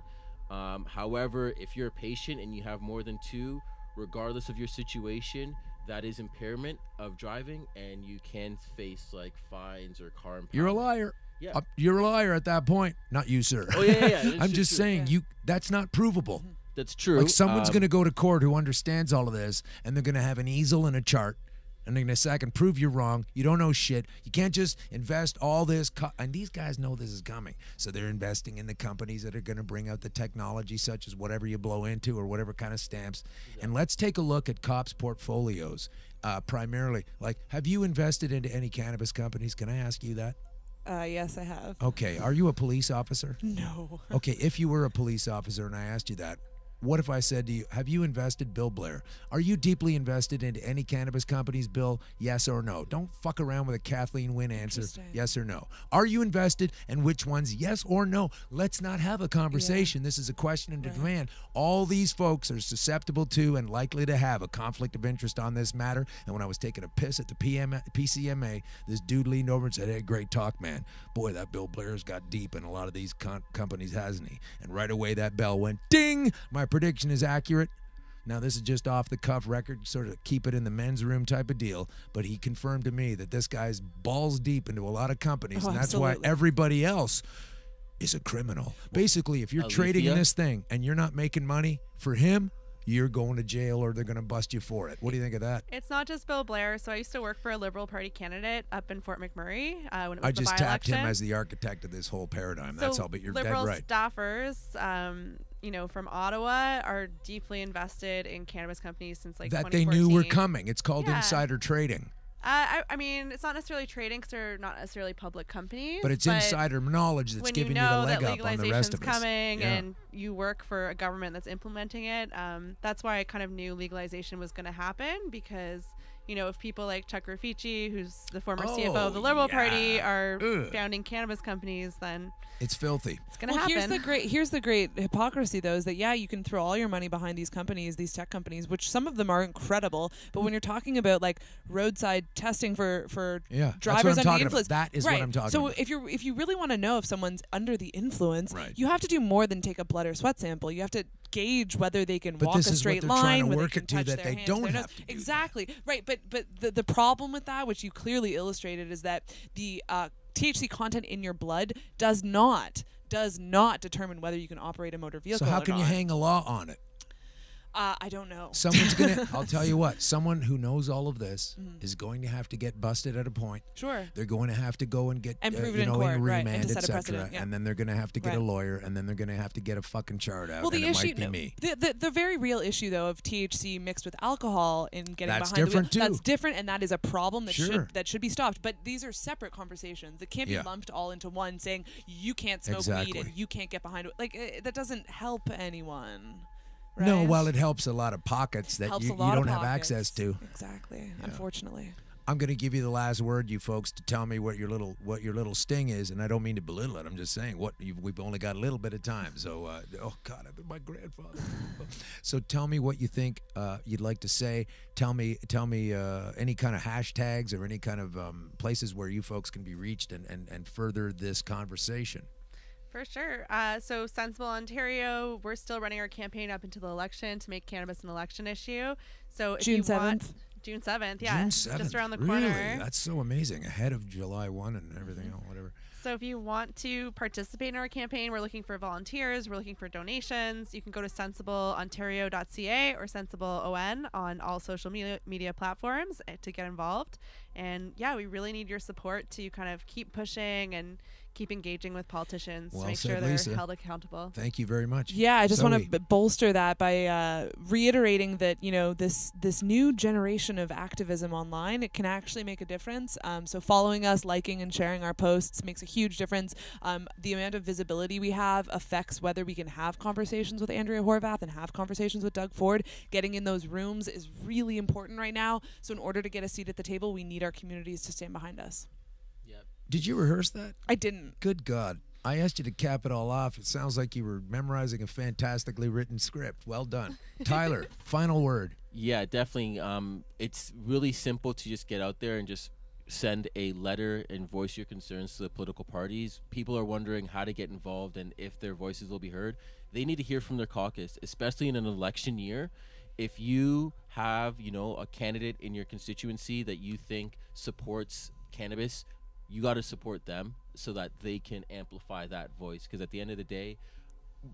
Speaker 4: However, if you're a patient and you have more than 2, regardless of your situation, that is impairment of driving, and you can face like fines or car impoundment.
Speaker 1: You're a liar.
Speaker 4: Yeah.
Speaker 1: You're a liar at that point. Not you, sir.
Speaker 4: Oh, yeah.
Speaker 1: I'm just saying, that's not provable.
Speaker 4: That's true.
Speaker 1: Like, someone's going to go to court who understands all of this, and they're going to have an easel and a chart, and they're going to say, I can prove you're wrong. You don't know shit. You can't just invest all this. And these guys know this is coming. So they're investing in the companies that are going to bring out the technology, such as whatever you blow into or whatever kind of stamps. Yeah. And let's take a look at cops' portfolios, primarily. Like, have you invested into any cannabis companies? Can I ask you that?
Speaker 3: Yes, I have.
Speaker 1: Okay. Are you a police officer?
Speaker 3: No.
Speaker 1: Okay. If you were a police officer and I asked you that, what if I said to you, have you invested, Bill Blair? Are you deeply invested into any cannabis companies, Bill? Yes or no? Don't fuck around with a Kathleen Wynne answer. Yes or no? Are you invested, and which ones? Yes or no? Let's not have a conversation. Yeah. This is a question and demand. All these folks are susceptible to and likely to have a conflict of interest on this matter. And when I was taking a piss at the PCMA, this dude leaned over and said, hey, great talk, man. Boy, that Bill Blair's got deep in a lot of these companies, hasn't he? And right away that bell went ding. My prediction is accurate. Now, this is just off the cuff record, sort of keep it in the men's room type of deal, but he confirmed to me that this guy's balls deep into a lot of companies, and that's why everybody else is a criminal. Basically, if you're trading in this thing and you're not making money, for him, you're going to jail or they're going to bust you for it. What do you think of that?
Speaker 2: It's not just Bill Blair. So I used to work for a Liberal Party candidate up in Fort McMurray when it was
Speaker 1: I
Speaker 2: the
Speaker 1: just tapped him
Speaker 2: by-election.
Speaker 1: as the architect of this whole paradigm.
Speaker 2: So
Speaker 1: That's all, but you're
Speaker 2: Liberal
Speaker 1: dead right.
Speaker 2: staffers, from Ottawa are deeply invested in cannabis companies since like
Speaker 1: That they knew were
Speaker 2: 2014.
Speaker 1: coming. It's called
Speaker 2: Yeah.
Speaker 1: insider trading.
Speaker 2: I mean, it's not necessarily trading because they're not necessarily public companies.
Speaker 1: But it's insider knowledge that's
Speaker 2: when
Speaker 1: giving
Speaker 2: you
Speaker 1: you the
Speaker 2: know
Speaker 1: leg
Speaker 2: that
Speaker 1: up on the
Speaker 2: legalization's
Speaker 1: rest of us.
Speaker 2: coming
Speaker 1: Yeah.
Speaker 2: and you work for a government that's implementing it, that's why I kind of knew legalization was going to happen because, if people like Chuck Raffici, who's the former CFO of the Liberal Party, are founding cannabis companies, then
Speaker 1: It's filthy.
Speaker 2: it's going to happen.
Speaker 3: Here's the great hypocrisy, though, is that, you can throw all your money behind these companies, these tech companies, which some of them are incredible. But when you're talking about like roadside testing for drivers under the influence,
Speaker 1: That is what I'm talking
Speaker 3: so
Speaker 1: about.
Speaker 3: if you really want to know if someone's under the influence,
Speaker 1: Right.
Speaker 3: you have to do more than take a blood or sweat sample. You have to gauge whether they can
Speaker 1: But
Speaker 3: walk
Speaker 1: this
Speaker 3: a
Speaker 1: is what
Speaker 3: straight
Speaker 1: they're trying
Speaker 3: line,
Speaker 1: to
Speaker 3: whether
Speaker 1: work
Speaker 3: they can
Speaker 1: it to
Speaker 3: touch
Speaker 1: that
Speaker 3: their
Speaker 1: they
Speaker 3: hands,
Speaker 1: don't
Speaker 3: their
Speaker 1: have
Speaker 3: nose.
Speaker 1: to do
Speaker 3: Exactly. Right. But the problem with that, which you clearly illustrated, is that the THC content in your blood does not determine whether you can operate a motor vehicle.
Speaker 1: So how
Speaker 3: or
Speaker 1: can you
Speaker 3: not.
Speaker 1: hang a law on it?
Speaker 3: I don't know.
Speaker 1: Someone's gonna. I'll tell you what. Someone who knows all of this is going to have to get busted at a point.
Speaker 3: Sure.
Speaker 1: They're going to have to go and get
Speaker 3: And prove it in court,
Speaker 1: in
Speaker 3: right, and
Speaker 1: remand,
Speaker 3: to set a
Speaker 1: etc.
Speaker 3: precedent, yeah.
Speaker 1: And then they're going to have to get a
Speaker 3: Right.
Speaker 1: lawyer, and then they're going to have to get a fucking chart out.
Speaker 3: Well,
Speaker 1: and
Speaker 3: the
Speaker 1: it
Speaker 3: issue,
Speaker 1: might be me.
Speaker 3: the very real issue though of THC mixed with alcohol in getting
Speaker 1: That's
Speaker 3: behind
Speaker 1: different,
Speaker 3: the wheel,
Speaker 1: too.
Speaker 3: that's different, and that is a problem that
Speaker 1: Sure.
Speaker 3: should be stopped. But these are separate conversations that can't be
Speaker 1: Yeah.
Speaker 3: lumped all into one, saying you can't smoke
Speaker 1: Exactly.
Speaker 3: weed and you can't get behind it. Like that doesn't help anyone.
Speaker 1: No,
Speaker 3: right?
Speaker 1: well, it helps a lot of pockets that
Speaker 3: Helps
Speaker 1: you
Speaker 3: a lot
Speaker 1: don't
Speaker 3: of
Speaker 1: have
Speaker 3: pockets.
Speaker 1: access to.
Speaker 3: Exactly. Unfortunately.
Speaker 1: I'm going to give you the last word, you folks, to tell me what your little sting is, and I don't mean to belittle it. I'm just saying we've only got a little bit of time. So, oh God, I've been my grandfather. So tell me what you think you'd like to say. Tell me any kind of hashtags or any kind of places where you folks can be reached and further this conversation.
Speaker 2: For sure. So Sensible Ontario, we're still running our campaign up until the election to make cannabis an election issue. So if
Speaker 3: June
Speaker 2: you
Speaker 3: 7th?
Speaker 2: want, June 7th, yeah,
Speaker 1: June 7th.
Speaker 2: just around the
Speaker 1: Really?
Speaker 2: corner.
Speaker 1: That's so amazing. Ahead of July 1 and everything else, whatever.
Speaker 2: So if you want to participate in our campaign, we're looking for volunteers, we're looking for donations. You can go to sensibleontario.ca or sensibleon on all social media platforms to get involved. And yeah, we really need your support to kind of keep pushing and keep engaging with politicians
Speaker 1: Well
Speaker 2: to make
Speaker 1: said,
Speaker 2: sure they're
Speaker 1: Lisa.
Speaker 2: held accountable.
Speaker 1: Thank you very much.
Speaker 3: Yeah, I just want
Speaker 1: Zoe.
Speaker 3: to bolster that by reiterating that this new generation of activism online, it can actually make a difference. So following us, liking and sharing our posts makes a huge difference. The amount of visibility we have affects whether we can have conversations with Andrea Horvath and have conversations with Doug Ford. Getting in those rooms is really important right now. So in order to get a seat at the table, we need our communities to stand behind us.
Speaker 4: Yep.
Speaker 1: Did you rehearse that?
Speaker 3: I didn't.
Speaker 1: Good God. I asked you to cap it all off. It sounds like you were memorizing a fantastically written script. Well done. Tyler, final word.
Speaker 4: Yeah, definitely. It's really simple to just get out there and just send a letter and voice your concerns to the political parties. People are wondering how to get involved and if their voices will be heard. They need to hear from their caucus, especially in an election year. If you have, a candidate in your constituency that you think supports cannabis, you got to support them so that they can amplify that voice. Because at the end of the day,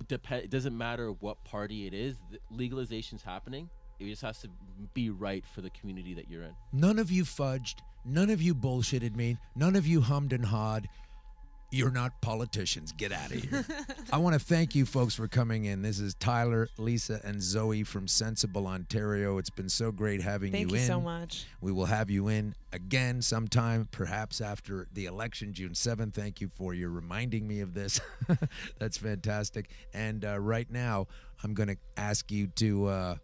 Speaker 4: it doesn't matter what party it is, legalization's happening. It just has to be right for the community that you're in.
Speaker 1: None of you fudged. None of you bullshitted me. None of you hummed and hawed. You're not politicians. Get out of here. I want to thank you folks for coming in. This is Tyler, Lisa, and Zoe from Sensible, Ontario. It's been so great having
Speaker 3: Thank
Speaker 1: you
Speaker 3: you
Speaker 1: in.
Speaker 3: so much.
Speaker 1: We will have you in again sometime, perhaps after the election, June 7th. Thank you for your reminding me of this. That's fantastic. And right now, I'm going to ask you to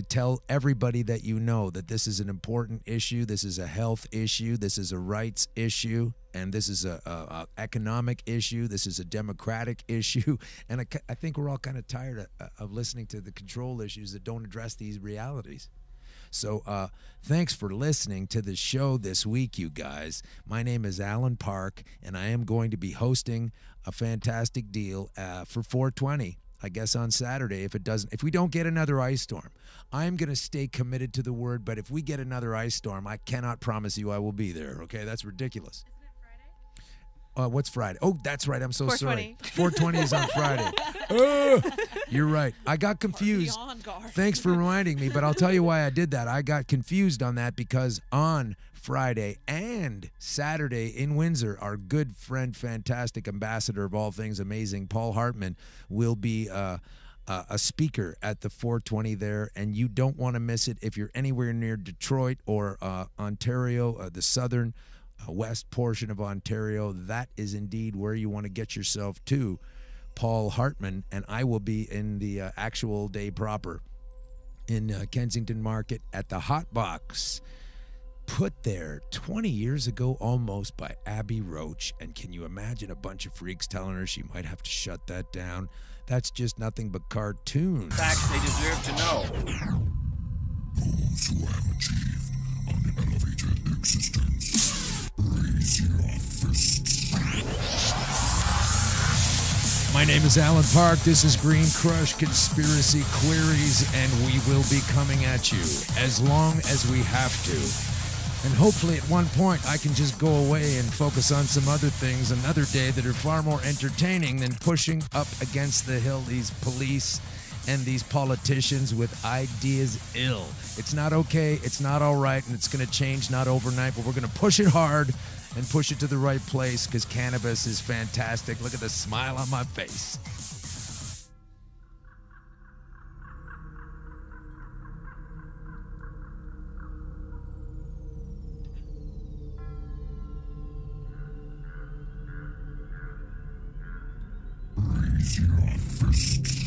Speaker 1: tell everybody that you know that this is an important issue. This is a health issue. This is a rights issue. And this is a economic issue. This is a democratic issue. And I think we're all kind of tired of listening to the control issues that don't address these realities. So thanks for listening to the show this week, you guys. My name is Alan Park, and I am going to be hosting a fantastic deal for 420. I guess on Saturday, if we don't get another ice storm. I'm going to stay committed to the word, but if we get another ice storm, I cannot promise you I will be there, okay? That's ridiculous.
Speaker 2: Isn't it Friday?
Speaker 1: what's Friday? Oh, that's right. I'm so sorry.
Speaker 2: 420.
Speaker 1: 420 is on Friday. Oh, you're right. I got confused.
Speaker 3: On guard.
Speaker 1: Thanks for reminding me, but I'll tell you why I did that. I got confused on that because on Friday and Saturday in Windsor, our good friend, fantastic ambassador of all things amazing, Paul Hartman, will be a speaker at the 420 there, and you don't want to miss it. If you're anywhere near Detroit or Ontario, the southern west portion of Ontario, that is indeed where you want to get yourself to. Paul Hartman and I will be in the actual day proper in Kensington Market at the Hot Box, put there 20 years ago almost by Abby Roach. And can you imagine a bunch of freaks telling her she might have to shut that down? That's just nothing but cartoons.
Speaker 5: Facts they deserve to know.
Speaker 6: Those who have achieved an elevated existence, raise your fists.
Speaker 1: My name is Alan Park. This is Green Crush Conspiracy Queries, and we will be coming at you as long as we have to. And hopefully at one point I can just go away and focus on some other things another day that are far more entertaining than pushing up against the hill these police and these politicians with ideas ill. It's not okay, it's not all right, and it's going to change not overnight, but we're going to push it hard and push it to the right place because cannabis is fantastic. Look at the smile on my face.
Speaker 6: Raise your fists.